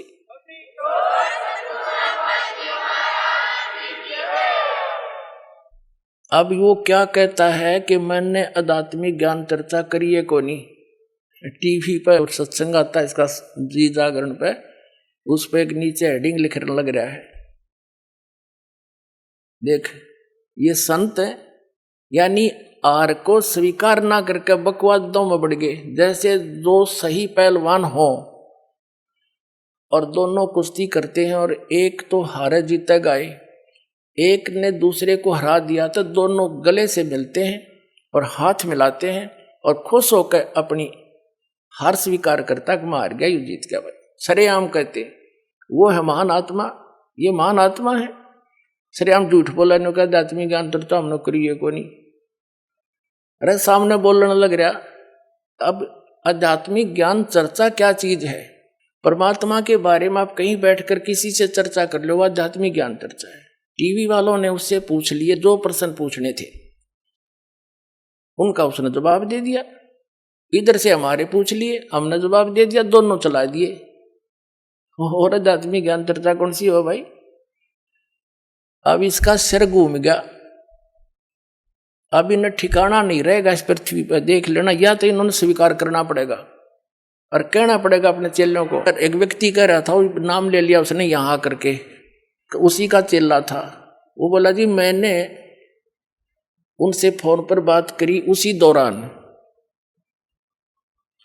अब वो क्या कहता है कि मैंने आध्यात्मिक ज्ञान चर्चा करी है को नहीं, टीवी पे और सत्संग आता है इसका जी जागरण पे, उस पे एक नीचे हेडिंग लिखने लग रहा है, देख ये संत है यानी आर को स्वीकार ना करके बकवादों में बढ़ गए। जैसे दो सही पहलवान हो और दोनों कुश्ती करते हैं और एक तो हारे जीते गए, एक ने दूसरे को हरा दिया, तो दोनों गले से मिलते हैं और हाथ मिलाते हैं और खुश होकर अपनी हार स्वीकार करता कि मैं हार गया, यू जीत गया। भाई सरेआम कहते वो है महान आत्मा, ये महान आत्मा है। सरेआम झूठ बोला आध्यात्मिक ज्ञान चर्चा हमने करी है को नहीं, अरे सामने बोलने लग रहा। अब आध्यात्मिक ज्ञान चर्चा क्या चीज है? परमात्मा के बारे में आप कहीं बैठकर किसी से चर्चा कर लो, आध्यात्मिक ज्ञान चर्चा है। टीवी वालों ने उससे पूछ लिए जो प्रश्न पूछने थे, उनका उसने जवाब दे दिया। इधर से हमारे पूछ लिए, हमने जवाब दे दिया, दोनों चला दिए। और आध्यात्मिक ज्ञान चर्चा कौन सी हो भाई? अब इसका सिर घूम गया, अब इन्हें ठिकाना नहीं रहेगा इस पृथ्वी पर। देख लेना, या तो इन्होंने स्वीकार करना पड़ेगा और कहना पड़ेगा अपने चेलों को। एक व्यक्ति कह रहा था, वो नाम ले लिया उसने यहाँ करके, उसी का चेला था। वो बोला जी मैंने उनसे फोन पर बात करी उसी दौरान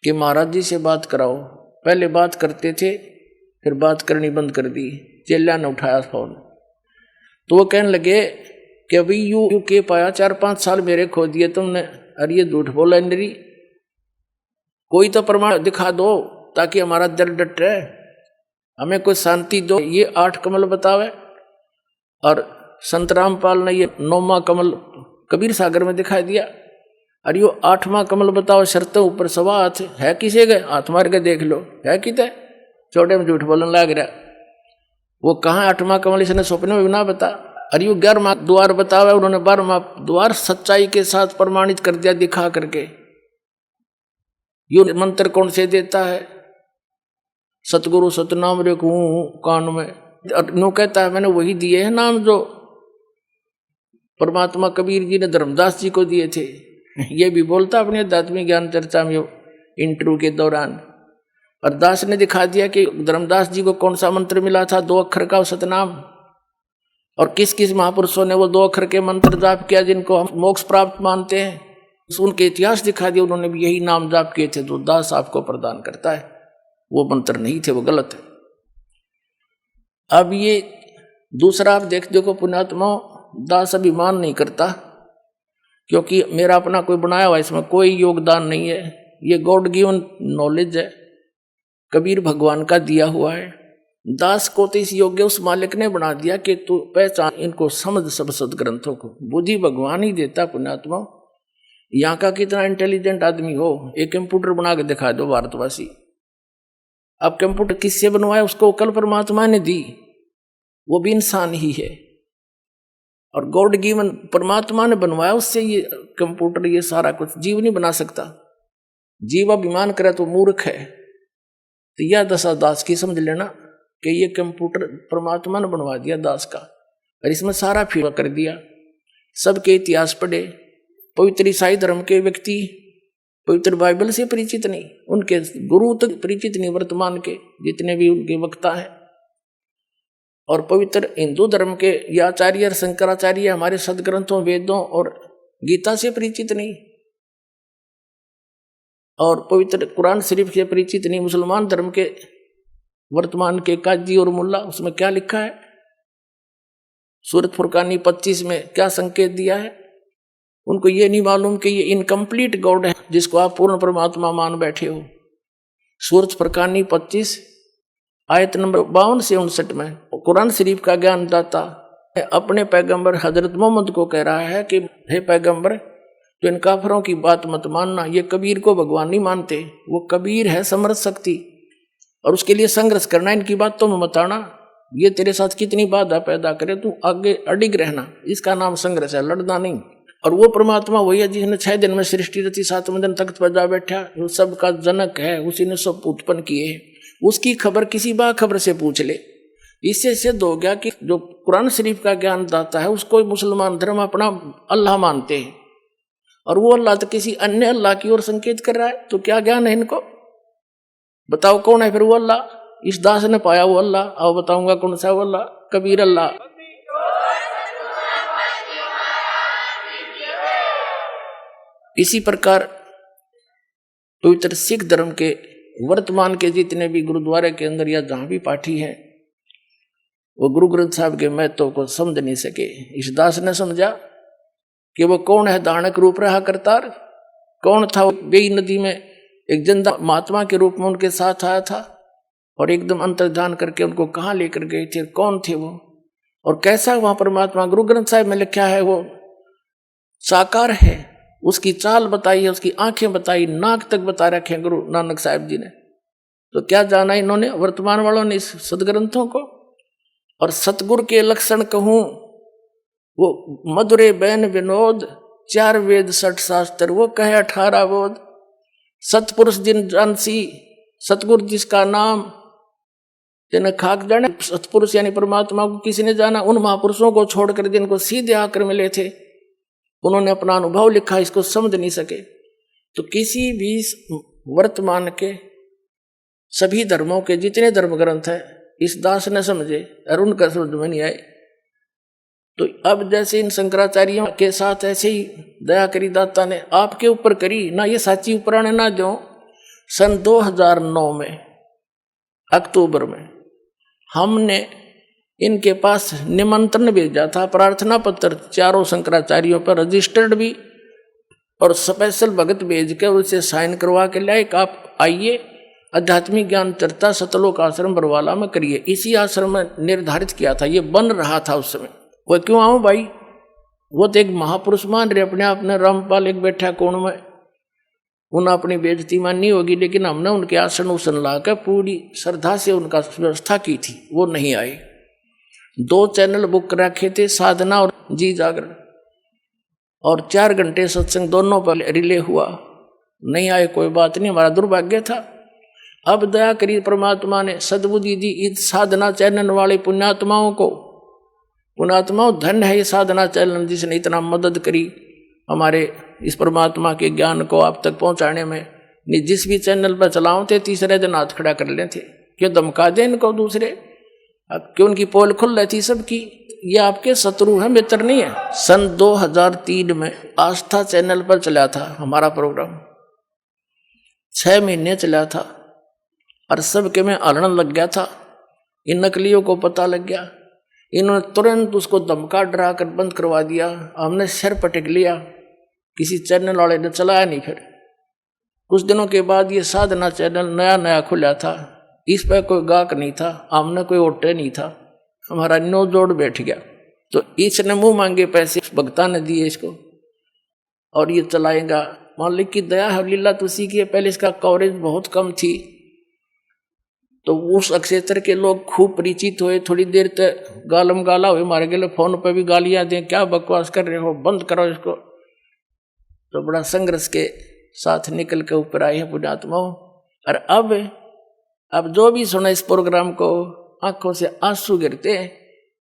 कि महाराज जी से बात कराओ। पहले बात करते थे फिर बात करनी बंद कर दी। चेला ने उठाया फोन तो वो कहने लगे कि अभी यू के पाया 4-5 साल मेरे खो दिए तुमने, अरे ये झूठ बोला इंद्री, कोई तो प्रमाण दिखा दो ताकि हमारा दिल डटे, हमें कोई शांति दो। ये 8 कमल बतावे और संत रामपाल ने ये 9वां कमल कबीर सागर में दिखाई दिया, अरे यो 8वां कमल बताओ, शर्त ऊपर सवा हाथ है, किसे गए हाथ मार के देख लो है किते, छोटे में झूठ बोलने लग रहा। वो कहाँ 8वां कमल इसने सपने में भी ना बता। अरे यू 11वां द्वार बतावे, उन्होंने 12वां द्वार सच्चाई के साथ प्रमाणित कर दिया दिखा करके। यू मंत्र कौन से देता है? सतगुरु सतनाम रेखू कान में, नो कहता है मैंने वही दिए हैं नाम जो परमात्मा कबीर जी ने धर्मदास जी को दिए थे। ये भी बोलता अपने आध्यात्मिक ज्ञान चर्चा में इंटरव्यू के दौरान। और दास ने दिखा दिया कि धर्मदास जी को कौन सा मंत्र मिला था 2 अक्षर का सतनाम, और किस किस महापुरुषों ने वो 2 अक्षर के मंत्र जाप किया जिनको हम मोक्ष प्राप्त मानते हैं। उनके इतिहास दिखा दिया, उन्होंने भी यही नाम जाप किए थे जो दास आपको प्रदान करता है। वो मंत्र नहीं थे, वो गलत है। अब ये दूसरा आप देखो पुण्यात्मा, दास अभिमान नहीं करता क्योंकि मेरा अपना कोई बनाया हुआ, इसमें कोई योगदान नहीं है, ये गॉड गिवन नॉलेज है, कबीर भगवान का दिया हुआ है। दास को तो इस योग्य उस मालिक ने बना दिया कि तू पहचान इनको, समझ सब सदग्रंथों को। बुद्धि भगवान ही देता पुण्यात्मा। यहाँ का कितना इंटेलिजेंट आदमी हो, एक कंप्यूटर बना के दिखा दो भारतवासी। अब कंप्यूटर किससे बनवाया? उसको कल परमात्मा ने दी, वो भी इंसान ही है और गॉड गिवन परमात्मा ने बनवाया उससे। ये कंप्यूटर ये सारा कुछ जीव नहीं बना सकता। जीव अभिमान करे तो मूर्ख है। तो यह दशा दास की समझ लेना कि ये कंप्यूटर परमात्मा ने बनवा दिया दास का, और इसमें सारा फिर कर दिया। सबके इतिहास पढ़े, पवित्र ईसाई धर्म के व्यक्ति पवित्र बाइबल से परिचित नहीं, उनके गुरु तक परिचित नहीं, वर्तमान के जितने भी उनके वक्ता हैं। और पवित्र हिंदू धर्म के या आचार्य शंकराचार्य हमारे सदग्रंथों वेदों और गीता से परिचित नहीं, और पवित्र कुरान शरीफ से परिचित नहीं। मुसलमान धर्म के वर्तमान के काजी और मुल्ला, उसमें क्या लिखा है? सूरत फुरकानी 25 में क्या संकेत दिया है? उनको ये नहीं मालूम कि ये इनकम्प्लीट गॉड है जिसको आप पूर्ण परमात्मा मान बैठे हो। सूरत फुरकानी 25 आयत नंबर 52 से 59 में कुरान शरीफ का ज्ञान दाता अपने पैगंबर हजरत मोहम्मद को कह रहा है कि हे पैगंबर, तो इन काफरों की बात मत मानना। ये कबीर को भगवान नहीं मानते, वो कबीर है समर्थ शक्ति, और उसके लिए संघर्ष करना, इनकी बात तो मत आना। ये तेरे साथ कितनी बाधा पैदा करे, तू आगे अडिग रहना, इसका नाम संघर्ष है, लड़ना नहीं। और वो परमात्मा वही है जिसने 6 दिन में सृष्टि रची, 7वें दिन तख्त पर जा बैठा, वो सबका जनक है, उसी ने सब उत्पन्न किए। उसकी खबर किसी बाखबर से पूछ ले। इससे सिद्ध हो गया कि जो कुरान शरीफ का ज्ञान दाता है उसको मुसलमान धर्म अपना अल्लाह मानते हैं, और वो अल्लाह तो किसी अन्य अल्लाह की ओर संकेत कर रहा है। तो क्या ज्ञान है इनको? बताओ कौन है फिर वो अल्लाह? इस दास ने पाया वो अल्लाह, आओ बताऊंगा कौन सा वो अल्लाह। कबीर अल्लाह। इसी प्रकार पवित्र सिख धर्म के वर्तमान के जितने भी गुरुद्वारे के अंदर या जहां भी पाठी हैं, वो गुरु ग्रंथ साहब के महत्व को समझ नहीं सके। इस दास ने समझा कि वो कौन है, दानक रूप रहा करतार। कौन था? वो बेई नदी में एक जिंदा महात्मा के रूप में उनके साथ आया था, और एकदम अंतर्ध्यान करके उनको कहाँ लेकर गए थे, कौन थे वो, और कैसा वहां परमात्मा। गुरु ग्रंथ साहिब में लिखा है वो साकार है, उसकी चाल बताई है, उसकी आंखें बताई, नाक तक बता रखे हैं गुरु नानक साहिब जी ने। तो क्या जाना इन्होंने, वर्तमान वालों ने, इस सदग्रंथों को। और सतगुरु के लक्षण कहूं, वो मधुरे बैन विनोद, 4 वेद 60 शास्त्र, वो कहे 18 बोध। सतपुरुष जिन जानसी, सतगुरु जिसका नाम तेने खाक जाने। सतपुरुष यानी परमात्मा को किसी ने जाना? उन महापुरुषों को छोड़कर जिनको सीधे आकर मिले थे, उन्होंने अपना अनुभव लिखा, इसको समझ नहीं सके। तो किसी भी वर्तमान के सभी धर्मों के जितने धर्म ग्रंथ हैं, इस दास ने समझे और उनका समझ में नहीं आए। तो अब जैसे इन शंकराचार्यों के साथ ऐसे ही दया करी दाता ने आपके ऊपर करी ना, ये साची उपराणे ना जो सन 2009 में अक्टूबर में हमने इनके पास निमंत्रण भेजा था, प्रार्थना पत्र 4 शंकराचार्यों पर रजिस्टर्ड भी, और स्पेशल भगत भेज के उसे साइन करवा के लाए कि आप आइए, आध्यात्मिक ज्ञान चर्चा सतलोक आश्रम बरवाला में करिए। इसी आश्रम में निर्धारित किया था, ये बन रहा था उस समय। वो क्यों आऊं भाई, वो तो एक महापुरुष मान रहे अपने आप ने, रामपाल एक बैठा कोण में, उन्हें अपनी बेइज्जती माननी होगी, लेकिन हमने उनके आसन उसन ला कर पूरी श्रद्धा से उनका व्यवस्था की थी, वो नहीं आए। 2 चैनल बुक रखे थे, साधना और जी जागरण, और 4 घंटे सत्संग दोनों पर रिले हुआ, नहीं आए, कोई बात नहीं, हमारा दुर्भाग्य था। अब दया करी परमात्मा ने, सद्बुद्धि दी इस साधना चैनल वाले पुण्यात्माओं को। पुण्यात्माओं, धन है ये साधना चैनल जिसने इतना मदद करी हमारे इस परमात्मा के ज्ञान को आप तक पहुंचाने में। जिस भी चैनल पर चलाओ थे, तीसरे दिन हाथ खड़ा कर लेते, क्यों धमका दे इनको दूसरे, अब क्यों उनकी पोल खुल रही थी सबकी। ये आपके शत्रु हैं, मित्र नहीं है। सन 2003 में आस्था चैनल पर चला था हमारा प्रोग्राम, 6 महीने चला था, और सबके में हलन लग गया था। इन नकलियों को पता लग गया, इन्होंने तुरंत उसको धमका डरा कर बंद करवा दिया। हमने सिर पटक लिया, किसी चैनल वाले ने चलाया नहीं। फिर कुछ दिनों के बाद ये साधना चैनल नया नया खुला था, इस पर कोई गाहक नहीं था, हमने कोई ओटे नहीं था, हमारा नो जोड़ बैठ गया। तो इसने मुंह मांगे पैसे भक्ता ने दिए इसको, और ये चलाएगा। मालिक की दया है, लीला तुसी की। पहले इसका कवरेज बहुत कम थी, तो उस क्षेत्र के लोग खूब परिचित हुए। थोड़ी देर तक गालम गाला हुए, मारे गए, फोन पे भी गालियां दें, क्या बकवास कर रहे हो, बंद करो इसको। तो बड़ा संघर्ष के साथ निकल के ऊपर आए हैं पुण्यात्माओं। और अब जो भी सुना इस प्रोग्राम को, आंखों से आंसू गिरते हैं।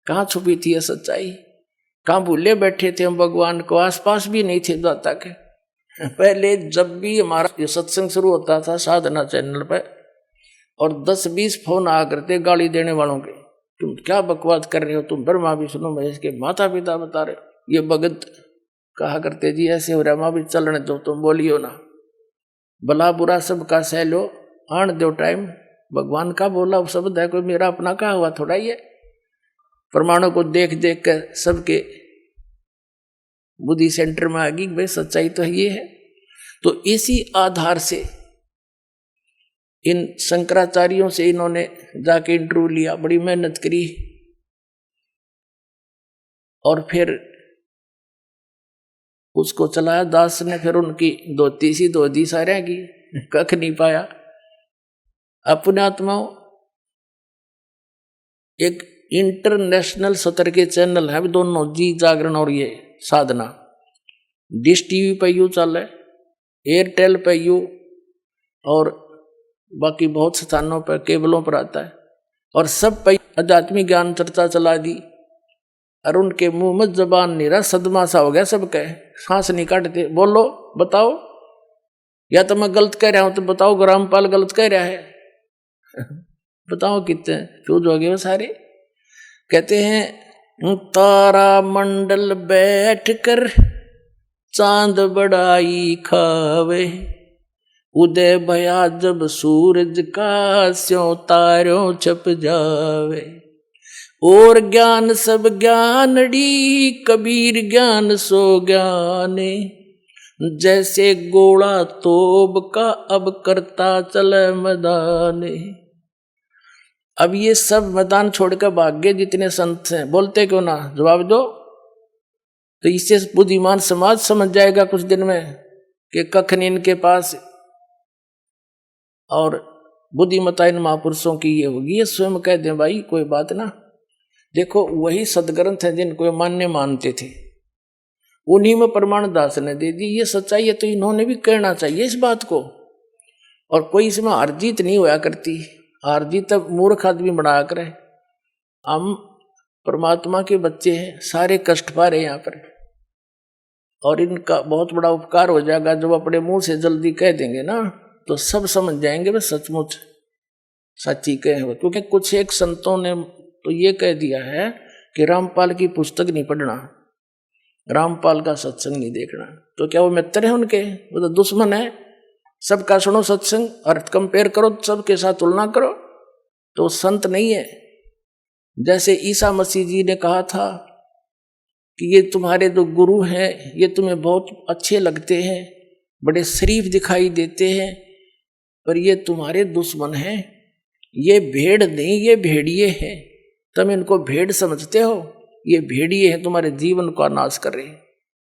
कहाँ छुपी थी ये सच्चाई, कहाँ भूले बैठे थे हम भगवान को, आसपास भी नहीं थे दाता के। पहले जब भी हमारा ये सत्संग शुरू होता था साधना चैनल पर, और 10-20 फोन आ करते गाली देने वालों के, तुम क्या बकवास कर रहे हो, तुम ब्रह्मा विष्णु महेश के माता पिता बता रहे हो। ये भगत कहा करते, जी ऐसे हो रहा भी चलने दो, तुम बोलियो ना, भला बुरा सबका सह लो, आन दो टाइम। भगवान का बोला शब्द है, कोई मेरा अपना कहा हुआ थोड़ा ही है। प्रमाणों को देख देख कर सबके बुद्धि सेंटर में आ गई, भाई सच्चाई तो ये है। तो इसी आधार से इन शंकराचार्यों से इन्होंने जाके इंटरव्यू लिया, बड़ी मेहनत करी, और फिर उसको चलाया दास ने, फिर उनकी धोती सी धो दी सारे की, कख नहीं पाया। अपने आत्माओं, एक इंटरनेशनल स्तर के चैनल है दोनों, जी जागरण और ये साधना। डिश टीवी पे यू चल है, एयरटेल पे यू, और बाकी बहुत स्थानों पर केबलों पर आता है, और सब पे आध्यात्मिक ज्ञान चर्चा चला दी। और उनके मुंह में जबान नहीं रहा, सदमा सा हो गया सबके, सांस नहीं काटते। बोलो बताओ, या तो मैं गलत कह रहा हूं तो बताओ, ग्रामपाल गलत कह रहा है बताओ कितने फ्यूज हो गए वो सारे। कहते हैं तारा मंडल बैठ कर चांद बड़ाई खावे, उदय भया जब सूरज का स्यों तारों छप जावे। और ज्ञान सब ज्ञानड़ी, कबीर ज्ञान सो ज्ञाने, जैसे गोला तोब का अब करता चले मैदाने। अब ये सब मैदान छोड़कर भाग गए जितने संत हैं, बोलते क्यों ना, जवाब दो। तो इससे बुद्धिमान समाज समझ जाएगा कुछ दिन में कि कख नहीं इनके पास, और बुद्धिमता इन महापुरुषों की ये होगी। ये स्वयं कह दें भाई कोई बात ना। देखो वही सदग्रंथ हैं जिनको मान्य मानते थे, उन्हीं में प्रमाण दास ने दे दी। ये सच्चाई है तो इन्होंने भी कहना चाहिए इस बात को। और कोई इसमें हार जीत नहीं होया करती, हार जीत तब मूर्ख आदमी बनाया करे। हम परमात्मा के बच्चे हैं, सारे कष्ट पा रहे यहाँ पर, और इनका बहुत बड़ा उपकार हो जाएगा जब अपने मुंह से जल्दी कह देंगे ना, तो सब समझ जाएंगे वे सचमुच सच्ची कहे हो। क्योंकि कुछ एक संतों ने तो ये कह दिया है कि रामपाल की पुस्तक नहीं पढ़ना, रामपाल का सत्संग नहीं देखना। तो क्या वो मित्र है उनके? वो तो दुश्मन है। सबका सुनो सत्संग और कंपेयर करो, सबके साथ तुलना करो, तो संत नहीं है। जैसे ईसा मसीह जी ने कहा था कि ये तुम्हारे जो गुरु हैं ये तुम्हें बहुत अच्छे लगते हैं, बड़े शरीफ दिखाई देते हैं, पर ये तुम्हारे दुश्मन हैं। ये भेड़ नहीं, ये भेड़िए हैं। तुम इनको भेड़ समझते हो, ये भेड़िए हैं, तुम्हारे जीवन का नाश कर रहे हैं।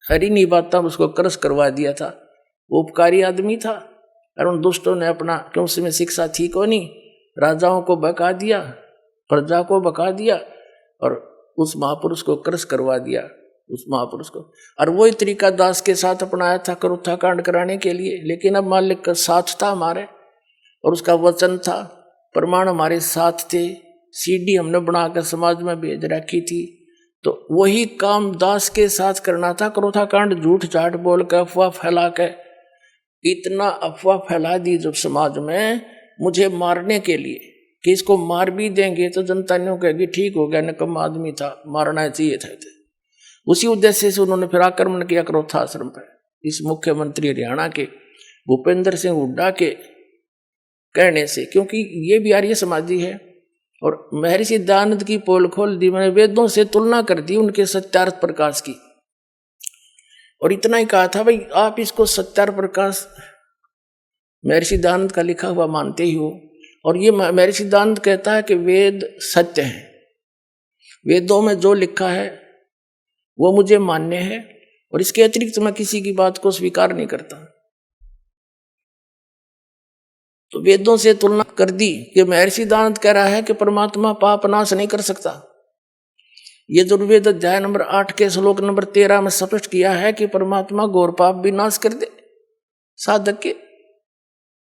हरी नहीं बात था, उसको क्रश करवा दिया था। वो उपकारी आदमी था, और उन दुष्टों ने अपना, क्यों उसमें शिक्षा थी को नहीं, राजाओं को बका दिया, प्रजा को बका दिया, और उस महापुरुष को क्रश करवा दिया, उस महापुरुष को। और वही तरीका दास के साथ अपनाया था करुथा कांड कराने के लिए। लेकिन अब मालिक का साथ था हमारे, और उसका वचन था, प्रमाण हमारे साथ थे, सीडी हमने बनाकर समाज में भेज रखी थी। तो वही काम दास के साथ करना था। करुथा कांड झूठ झाट बोल कर, अफवाह फैला के, इतना अफवाह फैला दी जब समाज में मुझे मारने के लिए कि इसको मार भी देंगे तो जनता नहीं कहेगी ठीक हो गया, निकम्मा आदमी था, मारना चाहिए था। उसी उद्देश्य से उन्होंने फिर आक्रमण किया करोथा आश्रम पर, इस मुख्यमंत्री हरियाणा के भूपेंद्र सिंह हुड्डा के कहने से, क्योंकि ये भी आर्य समाजी है। और महर्षि दयानंद की पोल खोल दी, मैंने वेदों से तुलना कर दी उनके सत्यार्थ प्रकाश की, और इतना ही कहा था भाई आप इसको सत्यार्थ प्रकाश महर्षि दयानंद का लिखा हुआ मानते ही हो। और ये महर्षि दयानंद कहता है कि वेद सत्य है, वेदों में जो लिखा है वो मुझे मान्य है, और इसके अतिरिक्त मैं किसी की बात को स्वीकार नहीं करता। तो वेदों से तुलना कर दी कि महर्षि दयानंद कह रहा है कि परमात्मा पाप नाश नहीं कर सकता। ये दुर्वेद अध्याय नंबर 8 के श्लोक नंबर 13 में स्पष्ट किया है कि परमात्मा घोर पाप भी नाश कर दे साधक के।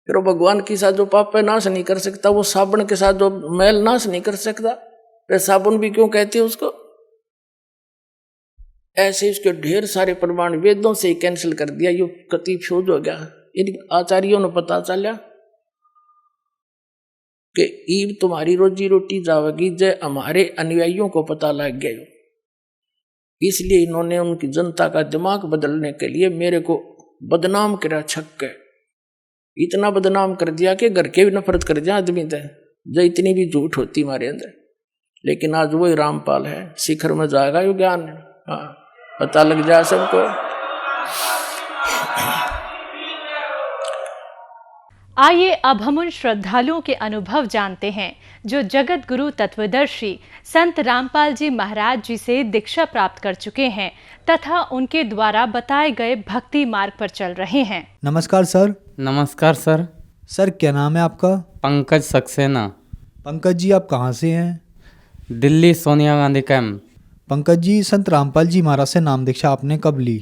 फिर वो भगवान के साथ जो पाप पे नाश नहीं कर सकता, वो साबुन के साथ जो मैल नाश नहीं कर सकता, फिर साबुन भी क्यों कहते हैं उसको? ऐसे इसके ढेर सारे प्रमाण वेदों से ही कैंसिल कर दिया। ये कति फ्यूज हो गया। इन आचार्यों ने पता चला कि ईब तुम्हारी रोजी रोटी जावेगी, जय हमारे अनुयायियों को पता लग गया। इसलिए इन्होंने उनकी जनता का दिमाग बदलने के लिए मेरे को बदनाम करा, छक के इतना बदनाम कर दिया कि घर के भी नफरत कर दिया आदमी थे, जो इतनी भी झूठ होती हमारे अंदर। लेकिन आज वही रामपाल है, शिखर में जाएगा यो ज्ञान। हाँ, पता लग जाए सबको। आइए अब हम उन श्रद्धालुओं के अनुभव जानते हैं जो जगत गुरु तत्वदर्शी संत रामपाल जी महाराज जी से दीक्षा प्राप्त कर चुके हैं तथा उनके द्वारा बताए गए भक्ति मार्ग पर चल रहे हैं। नमस्कार सर। नमस्कार सर। सर क्या नाम है आपका? पंकज सक्सेना। पंकज जी आप कहाँ से हैं? दिल्ली सोनिया गांधी कैंप। पंकज जी संत रामपाल जी महाराज से नाम दीक्षा आपने कब ली?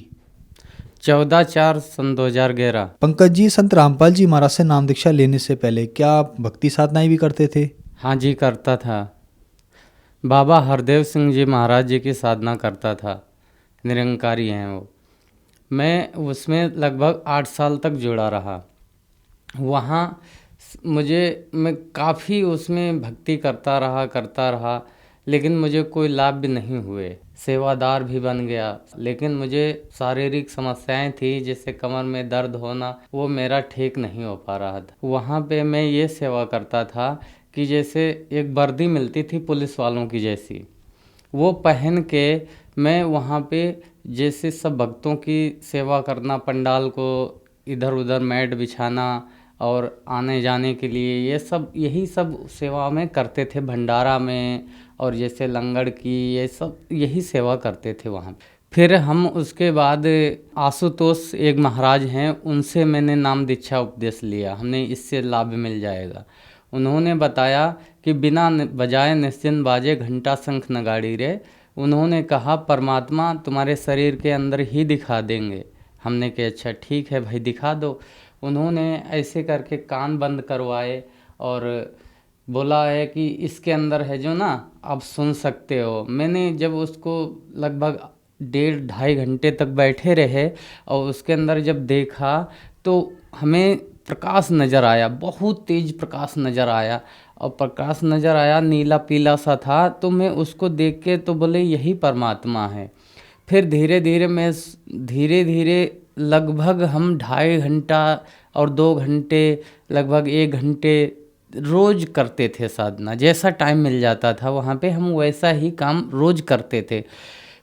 14/4/2011। पंकज जी संत रामपाल जी महाराज से नाम दीक्षा लेने से पहले क्या आप भक्ति साधनाएं भी करते थे? हाँ जी, करता था। बाबा हरदेव सिंह जी महाराज जी की साधना करता था, निरंकारी हैं वो। मैं उसमें लगभग 8 साल तक जुड़ा रहा। वहाँ मैं काफ़ी उसमें भक्ति करता रहा, लेकिन मुझे कोई लाभ भी नहीं हुए। सेवादार भी बन गया, लेकिन मुझे शारीरिक समस्याएं थी, जैसे कमर में दर्द होना, वो मेरा ठीक नहीं हो पा रहा था। वहाँ पे मैं ये सेवा करता था कि जैसे एक वर्दी मिलती थी पुलिस वालों की जैसी, वो पहन के मैं वहाँ पे जैसे सब भक्तों की सेवा करना, पंडाल को इधर उधर मैट बिछाना और आने जाने के लिए यही सब सेवा में करते थे। भंडारा में और जैसे लंगड़ की यही सेवा करते थे वहाँ। फिर हम उसके बाद आशुतोष एक महाराज हैं, उनसे मैंने नाम दीक्षा उपदेश लिया। हमने इससे लाभ मिल जाएगा। उन्होंने बताया कि बिना बजाए निश्चिंत बाजे घंटा शंख नगाड़ी रे। उन्होंने कहा परमात्मा तुम्हारे शरीर के अंदर ही दिखा देंगे। हमने कहा अच्छा ठीक है भाई दिखा दो। उन्होंने ऐसे करके कान बंद करवाए और बोला है कि इसके अंदर है जो ना, आप सुन सकते हो। मैंने जब उसको लगभग 1.5-2.5 घंटे तक बैठे रहे और उसके अंदर जब देखा तो हमें प्रकाश नज़र आया, बहुत तेज प्रकाश नज़र आया। और प्रकाश नज़र आया नीला पीला सा था, तो मैं उसको देख के तो बोले यही परमात्मा है। फिर धीरे धीरे लगभग हम 2.5 घंटा और 2 घंटे, लगभग 1 घंटे रोज़ करते थे साधना। जैसा टाइम मिल जाता था वहाँ पे हम वैसा ही काम रोज़ करते थे।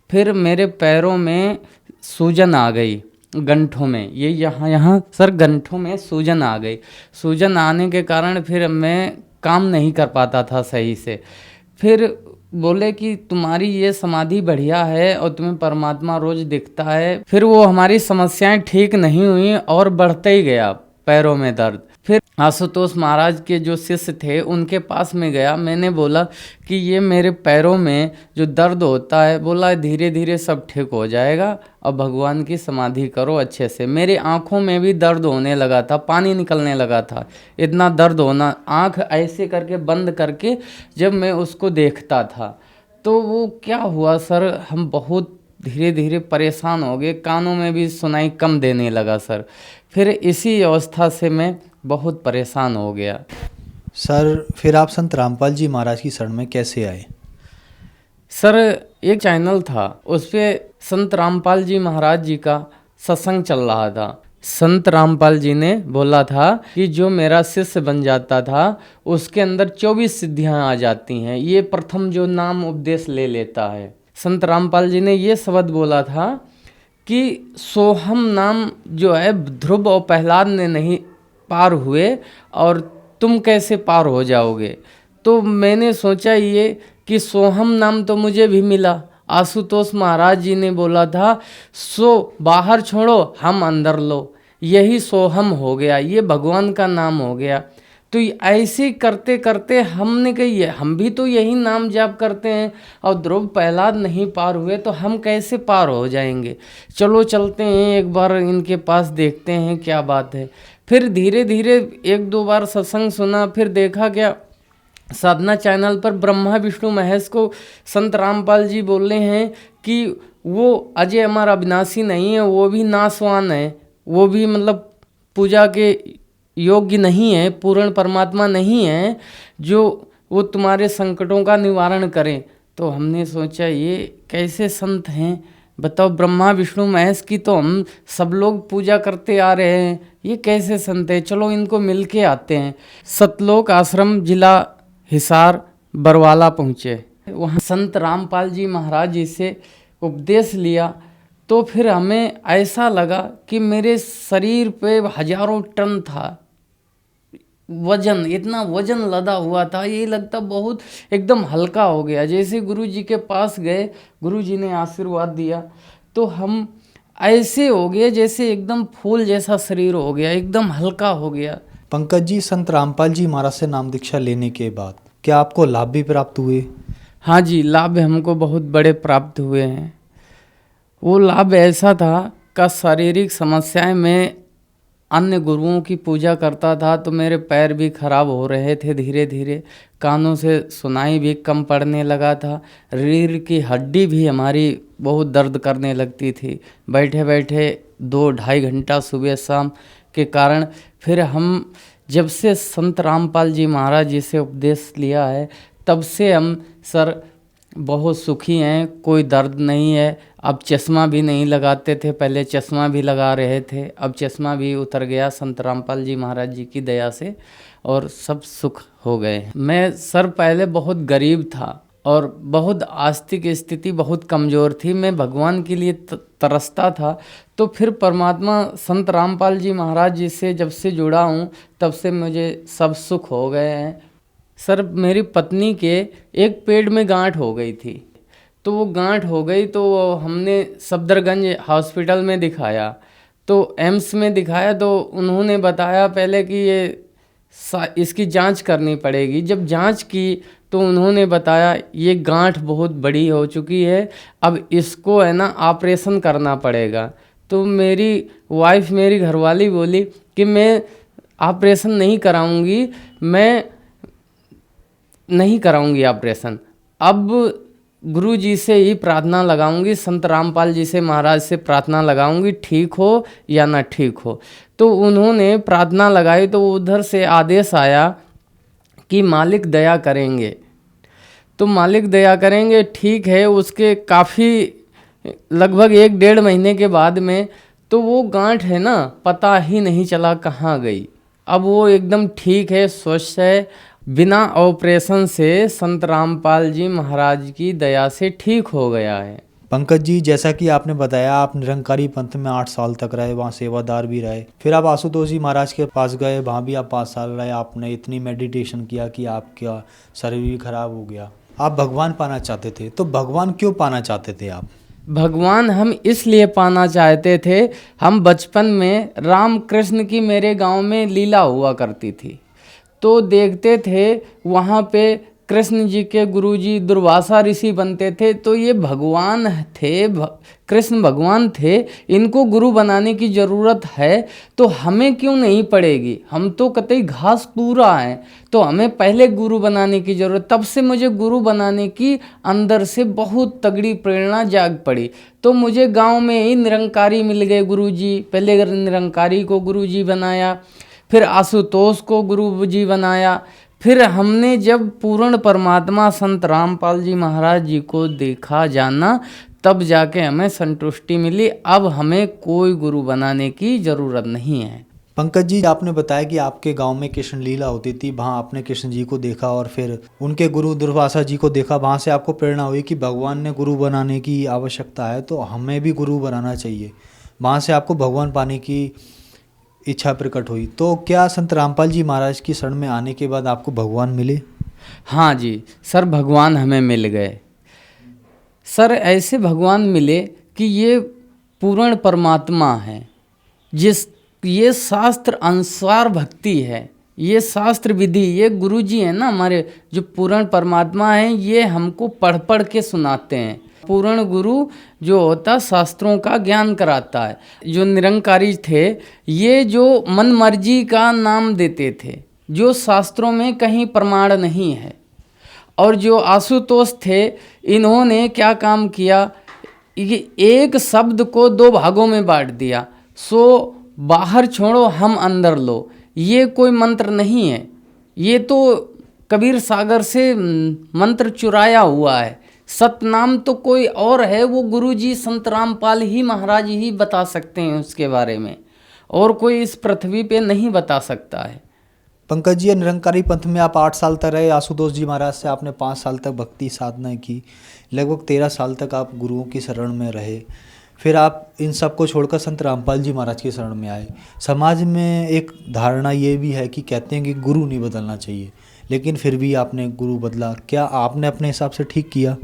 फिर मेरे पैरों में सूजन आ गई, गंठों में, ये यहाँ सर गंठों में सूजन आ गई। सूजन आने के कारण फिर मैं काम नहीं कर पाता था सही से। फिर बोले कि तुम्हारी ये समाधि बढ़िया है और तुम्हें परमात्मा रोज़ दिखता है। फिर वो हमारी समस्याएं ठीक नहीं हुई और बढ़ते ही गया पैरों में दर्द। फिर आशुतोष महाराज के जो शिष्य थे उनके पास में गया। मैंने बोला कि ये मेरे पैरों में जो दर्द होता है, बोला धीरे धीरे सब ठीक हो जाएगा और भगवान की समाधि करो अच्छे से। मेरी आँखों में भी दर्द होने लगा था, पानी निकलने लगा था, इतना दर्द होना। आँख ऐसे करके बंद करके जब मैं उसको देखता था तो वो क्या हुआ सर, हम बहुत धीरे धीरे परेशान हो गए। कानों में भी सुनाई कम देने लगा सर। फिर इसी अवस्था से मैं बहुत परेशान हो गया। सर फिर आप संत रामपाल जी महाराज की शरण में कैसे आए? सर एक चैनल था, उस पर संत रामपाल जी महाराज जी का सत्संग चल रहा था। संत रामपाल जी ने बोला था कि जो मेरा शिष्य बन जाता था उसके अंदर 24 सिद्धियां आ जाती हैं, ये प्रथम जो नाम उपदेश ले लेता है। संत रामपाल जी ने ये शब्द बोला था कि सोहम नाम जो है ध्रुव और प्रहलाद ने नहीं पार हुए और तुम कैसे पार हो जाओगे। तो मैंने सोचा ये कि सोहम नाम तो मुझे भी मिला। आशुतोष महाराज जी ने बोला था सो बाहर छोड़ो हम अंदर लो, यही सोहम हो गया, ये भगवान का नाम हो गया। तो ऐसे करते करते हमने कही हम भी तो यही नाम जाप करते हैं और ध्रुव प्रहलाद नहीं पार हुए तो हम कैसे पार हो जाएंगे। चलो चलते हैं एक बार इनके पास, देखते हैं क्या बात है। फिर धीरे धीरे 1-2 बार सत्संग सुना। फिर देखा क्या साधना चैनल पर ब्रह्मा विष्णु महेश को संत रामपाल जी बोल रहे हैं कि वो अजय अमर अविनाशी नहीं है, वो भी नाशवान है, वो भी मतलब पूजा के योग्य नहीं है, पूर्ण परमात्मा नहीं है जो वो तुम्हारे संकटों का निवारण करें। तो हमने सोचा ये कैसे संत हैं बताओ, ब्रह्मा विष्णु महेश की तो हम सब लोग पूजा करते आ रहे हैं, ये कैसे संत है, चलो इनको मिल के आते हैं। सतलोक आश्रम जिला हिसार बरवाला पहुँचे। वहाँ संत रामपाल जी महाराज जी से उपदेश लिया तो फिर हमें ऐसा लगा कि मेरे शरीर पे हजारों टन था, वजन, इतना वजन लदा हुआ था, ये लगता बहुत एकदम हल्का हो गया। जैसे गुरु जी के पास गए, गुरु जी ने आशीर्वाद दिया तो हम ऐसे हो गए जैसे एकदम फूल जैसा शरीर हो गया, एकदम हल्का हो गया। पंकज जी, संत रामपाल जी महाराज से नाम दीक्षा लेने के बाद क्या आपको लाभ भी प्राप्त हुए? हाँ जी, लाभ हमको बहुत बड़े प्राप्त हुए हैं। वो लाभ ऐसा था कि शारीरिक समस्याएं, मैं अन्य गुरुओं की पूजा करता था तो मेरे पैर भी खराब हो रहे थे धीरे धीरे, कानों से सुनाई भी कम पड़ने लगा था, रीढ़ की हड्डी भी हमारी बहुत दर्द करने लगती थी बैठे बैठे 2-2.5 घंटा सुबह शाम के कारण। फिर हम जब से संत रामपाल जी महाराज जी से उपदेश लिया है तब से हम सर बहुत सुखी हैं, कोई दर्द नहीं है। अब चश्मा भी नहीं लगाते थे, पहले चश्मा भी लगा रहे थे, अब चश्मा भी उतर गया संत रामपाल जी महाराज जी की दया से, और सब सुख हो गए। मैं सर पहले बहुत गरीब था और बहुत आर्थिक स्थिति बहुत कमज़ोर थी, मैं भगवान के लिए तरसता था। तो फिर परमात्मा संत रामपाल जी महाराज जी से जब से जुड़ा हूँ तब से मुझे सब सुख हो गए हैं। सर मेरी पत्नी के एक पेट में गांठ हो गई थी, तो वो गांठ हो गई तो हमने सफदरगंज हॉस्पिटल में दिखाया, तो एम्स में दिखाया तो उन्होंने बताया पहले कि ये इसकी जांच करनी पड़ेगी। जब जांच की तो उन्होंने बताया ये गांठ बहुत बड़ी हो चुकी है, अब इसको है ना ऑपरेशन करना पड़ेगा। तो मेरी वाइफ, मेरी घरवाली बोली कि मैं ऑपरेशन नहीं कराऊंगी, मैं नहीं कराऊंगी ऑपरेशन, अब गुरु जी से ही प्रार्थना लगाऊंगी, संत रामपाल जी से महाराज से प्रार्थना लगाऊंगी, ठीक हो या ना ठीक हो। तो उन्होंने प्रार्थना लगाई तो उधर से आदेश आया कि मालिक दया करेंगे, तो मालिक दया करेंगे, ठीक है। उसके काफ़ी लगभग 1-1.5 महीने के बाद में तो वो गांठ है ना पता ही नहीं चला कहाँ गई, अब वो एकदम ठीक है, स्वस्थ है, बिना ऑपरेशन से संत रामपाल जी महाराज की दया से ठीक हो गया है। पंकज जी, जैसा कि आपने बताया आप निरंकारी पंथ में 8 साल तक रहे, वहाँ सेवादार भी रहे, फिर आप आशुतोष जी महाराज के पास गए, वहाँ भी आप 5 साल रहे, आपने इतनी मेडिटेशन किया कि आपका शरीर भी खराब हो गया, आप भगवान पाना चाहते थे। तो भगवान क्यों पाना चाहते थे आप? भगवान हम इसलिए पाना चाहते थे, हम बचपन में राम कृष्ण की मेरे गांव में लीला हुआ करती थी, तो देखते थे वहाँ पे कृष्ण जी के गुरुजी दुर्वासा ऋषि बनते थे, तो ये भगवान थे, कृष्ण भगवान थे, इनको गुरु बनाने की ज़रूरत है तो हमें क्यों नहीं पड़ेगी, हम तो कतई घास पूरा है, तो हमें पहले गुरु बनाने की ज़रूरत। तब से मुझे गुरु बनाने की अंदर से बहुत तगड़ी प्रेरणा जाग पड़ी। तो मुझे गांव में ही निरंकारी मिल गए गुरुजी, पहले निरंकारी को गुरुजी बनाया, फिर आशुतोष को गुरु जी बनाया, फिर हमने जब पूर्ण परमात्मा संत रामपाल जी महाराज जी को देखा जाना तब जाके हमें संतुष्टि मिली, अब हमें कोई गुरु बनाने की ज़रूरत नहीं है। पंकज जी, आपने बताया कि आपके गांव में कृष्ण लीला होती थी, वहाँ आपने कृष्ण जी को देखा और फिर उनके गुरु दुर्वासा जी को देखा, वहाँ से आपको प्रेरणा हुई कि भगवान ने गुरु बनाने की आवश्यकता है तो हमें भी गुरु बनाना चाहिए, वहाँ से आपको भगवान पाने की इच्छा प्रकट हुई। तो क्या संत रामपाल जी महाराज की शरण में आने के बाद आपको भगवान मिले? हाँ जी सर, भगवान हमें मिल गए सर, ऐसे भगवान मिले कि ये पूर्ण परमात्मा है, जिस ये शास्त्र अनुसार भक्ति है, ये शास्त्र विधि, ये गुरु जी हैं ना हमारे जो पूर्ण परमात्मा हैं, ये हमको पढ़ पढ़ के सुनाते हैं। पूर्ण गुरु जो होता शास्त्रों का ज्ञान कराता है। जो निरंकारी थे ये जो मन मर्जी का नाम देते थे, जो शास्त्रों में कहीं प्रमाण नहीं है। और जो आशुतोष थे इन्होंने क्या काम किया, ये एक शब्द को 2 भागों में बांट दिया, सो बाहर छोड़ो हम अंदर लो, ये कोई मंत्र नहीं है, ये तो कबीर सागर से मंत्र चुराया हुआ है। सतनाम तो कोई और है, वो गुरुजी संत रामपाल ही महाराज ही बता सकते हैं उसके बारे में, और कोई इस पृथ्वी पे नहीं बता सकता है। पंकज जी, निरंकारी पंथ में आप 8 साल तक रहे, आशुतोष जी महाराज से आपने 5 साल तक भक्ति साधना की, लगभग 13 साल तक आप गुरुओं की शरण में रहे, फिर आप इन सब को छोड़कर संत रामपाल जी महाराज के शरण में आए। समाज में एक धारणा ये भी है कि कहते हैं कि गुरु नहीं बदलना चाहिए, लेकिन फिर भी आपने गुरु बदला। क्या आपने अपने हिसाब से ठीक किया?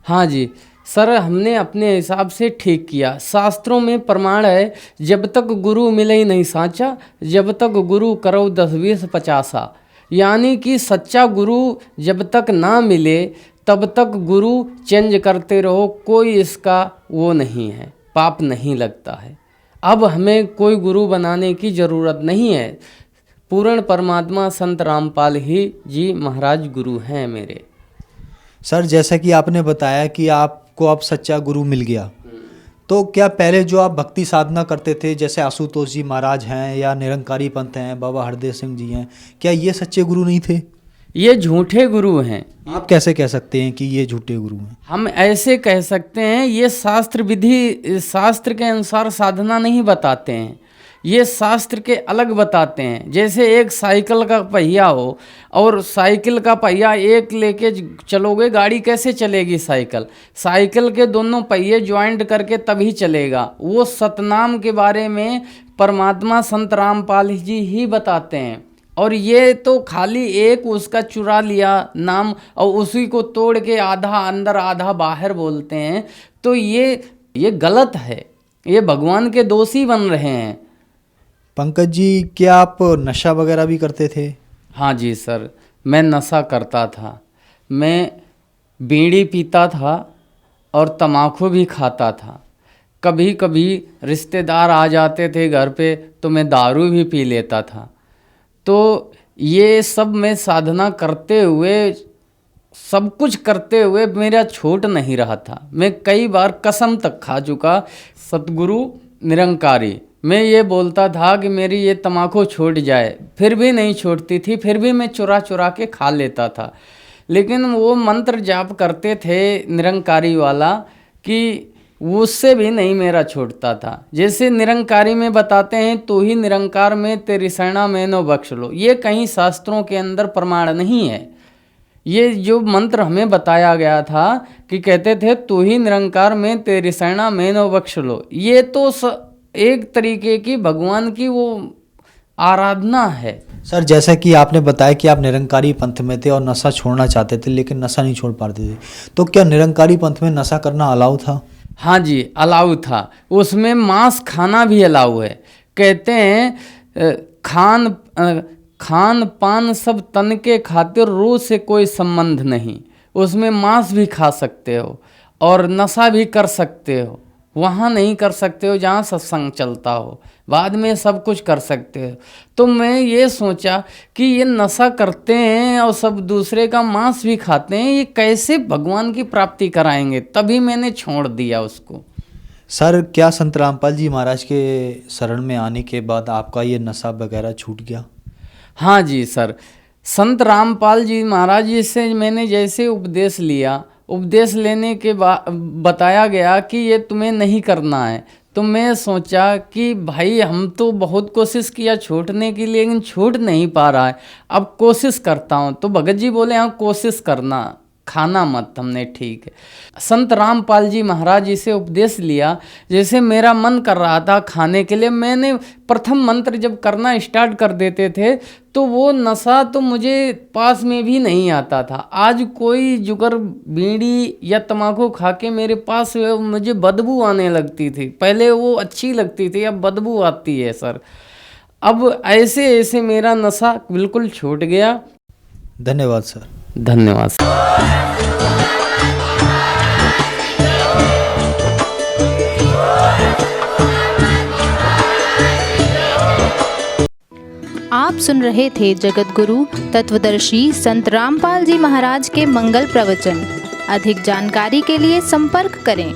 हाँ जी सर, हमने अपने हिसाब से ठीक किया। शास्त्रों में प्रमाण है, जब तक गुरु मिले ही नहीं साचा, जब तक गुरु करो 10 20 50। यानी कि सच्चा गुरु जब तक ना मिले तब तक गुरु चेंज करते रहो, कोई इसका वो नहीं है, पाप नहीं लगता है। अब हमें कोई गुरु बनाने की ज़रूरत नहीं है। पूर्ण परमात्मा संत रामपाल ही जी महाराज गुरु हैं मेरे। सर, जैसा कि आपने बताया कि आपको अब सच्चा गुरु मिल गया, तो क्या पहले जो आप भक्ति साधना करते थे, जैसे आशुतोष जी महाराज हैं या निरंकारी पंथ हैं, बाबा हरदेव सिंह जी हैं, क्या ये सच्चे गुरु नहीं थे? ये झूठे गुरु हैं। आप कैसे कह सकते हैं कि ये झूठे गुरु हैं? हम ऐसे कह सकते हैं, ये शास्त्र विधि, शास्त्र के अनुसार साधना नहीं बताते हैं, ये शास्त्र के अलग बताते हैं। जैसे एक साइकिल का पहिया हो और साइकिल का पहिया एक लेके चलोगे, गाड़ी कैसे चलेगी? साइकिल के दोनों पहिए ज्वाइंट करके तभी चलेगा। वो सतनाम के बारे में परमात्मा संत रामपाल जी ही बताते हैं। और ये तो खाली एक उसका चुरा लिया नाम और उसी को तोड़ के आधा अंदर आधा बाहर बोलते हैं, तो ये गलत है, ये भगवान के दोषी बन रहे हैं। पंकज जी, क्या आप नशा वगैरह भी करते थे? हाँ जी सर, मैं नशा करता था। मैं बीड़ी पीता था और तम्बाकू भी खाता था। कभी कभी रिश्तेदार आ जाते थे घर पे तो मैं दारू भी पी लेता था। तो ये सब मैं साधना करते हुए, सब कुछ करते हुए मेरा छूट नहीं रहा था। मैं कई बार कसम तक खा चुका, सतगुरु निरंकारी, मैं ये बोलता था कि मेरी ये तम्बाकू छूट जाए, फिर भी नहीं छूटती थी, फिर भी मैं चुरा चुरा के खा लेता था। लेकिन वो मंत्र जाप करते थे निरंकारी वाला कि उससे भी नहीं मेरा छूटता था। जैसे निरंकारी में बताते हैं, तू ही निरंकार में तेरी शरणा मैनो बख्श लो। ये कहीं शास्त्रों के अंदर प्रमाण नहीं है। ये जो मंत्र हमें बताया गया था कि कहते थे तू ही निरंकार में तेरी शरणा मैनो बख्श लो, ये तो एक तरीके की भगवान की वो आराधना है। सर, जैसा कि आपने बताया कि आप निरंकारी पंथ में थे और नशा छोड़ना चाहते थे लेकिन नशा नहीं छोड़ पाते थे, तो क्या निरंकारी पंथ में नशा करना अलाउ था? हाँ जी, अलाउ था। उसमें मांस खाना भी अलाउ है। कहते हैं खान पान सब तन के खातिर, रूह से कोई संबंध नहीं। उसमें मांस भी खा सकते हो और नशा भी कर सकते हो। वहाँ नहीं कर सकते हो जहाँ सत्संग चलता हो, बाद में सब कुछ कर सकते हो। तो मैं ये सोचा कि ये नशा करते हैं और सब दूसरे का मांस भी खाते हैं, ये कैसे भगवान की प्राप्ति कराएंगे? तभी मैंने छोड़ दिया उसको। सर, क्या संत रामपाल जी महाराज के शरण में आने के बाद आपका ये नशा वगैरह छूट गया? हाँ जी सर, संत रामपाल जी महाराज जी से मैंने जैसे उपदेश लिया, उपदेश लेने के बाद बताया गया कि ये तुम्हें नहीं करना है, तो मैं सोचा कि भाई हम तो बहुत कोशिश किया छूटने की, लेकिन छूट नहीं पा रहा है, अब कोशिश करता हूँ। तो भगत जी बोले हाँ कोशिश करना, खाना मत। हमने ठीक है। संत रामपाल जी महाराज जी से उपदेश लिया। जैसे मेरा मन कर रहा था खाने के लिए, मैंने प्रथम मंत्र जब करना स्टार्ट कर देते थे तो वो नशा तो मुझे पास में भी नहीं आता था। आज कोई जुगर बीड़ी या तम्बाकू खा के मेरे पास मुझे बदबू आने लगती थी। पहले वो अच्छी लगती थी, अब बदबू आती है सर। अब ऐसे ऐसे मेरा नशा बिल्कुल छूट गया। धन्यवाद सर। धन्यवाद सर। आप सुन रहे थे जगत गुरु तत्वदर्शी संत रामपाल जी महाराज के मंगल प्रवचन। अधिक जानकारी के लिए संपर्क करें।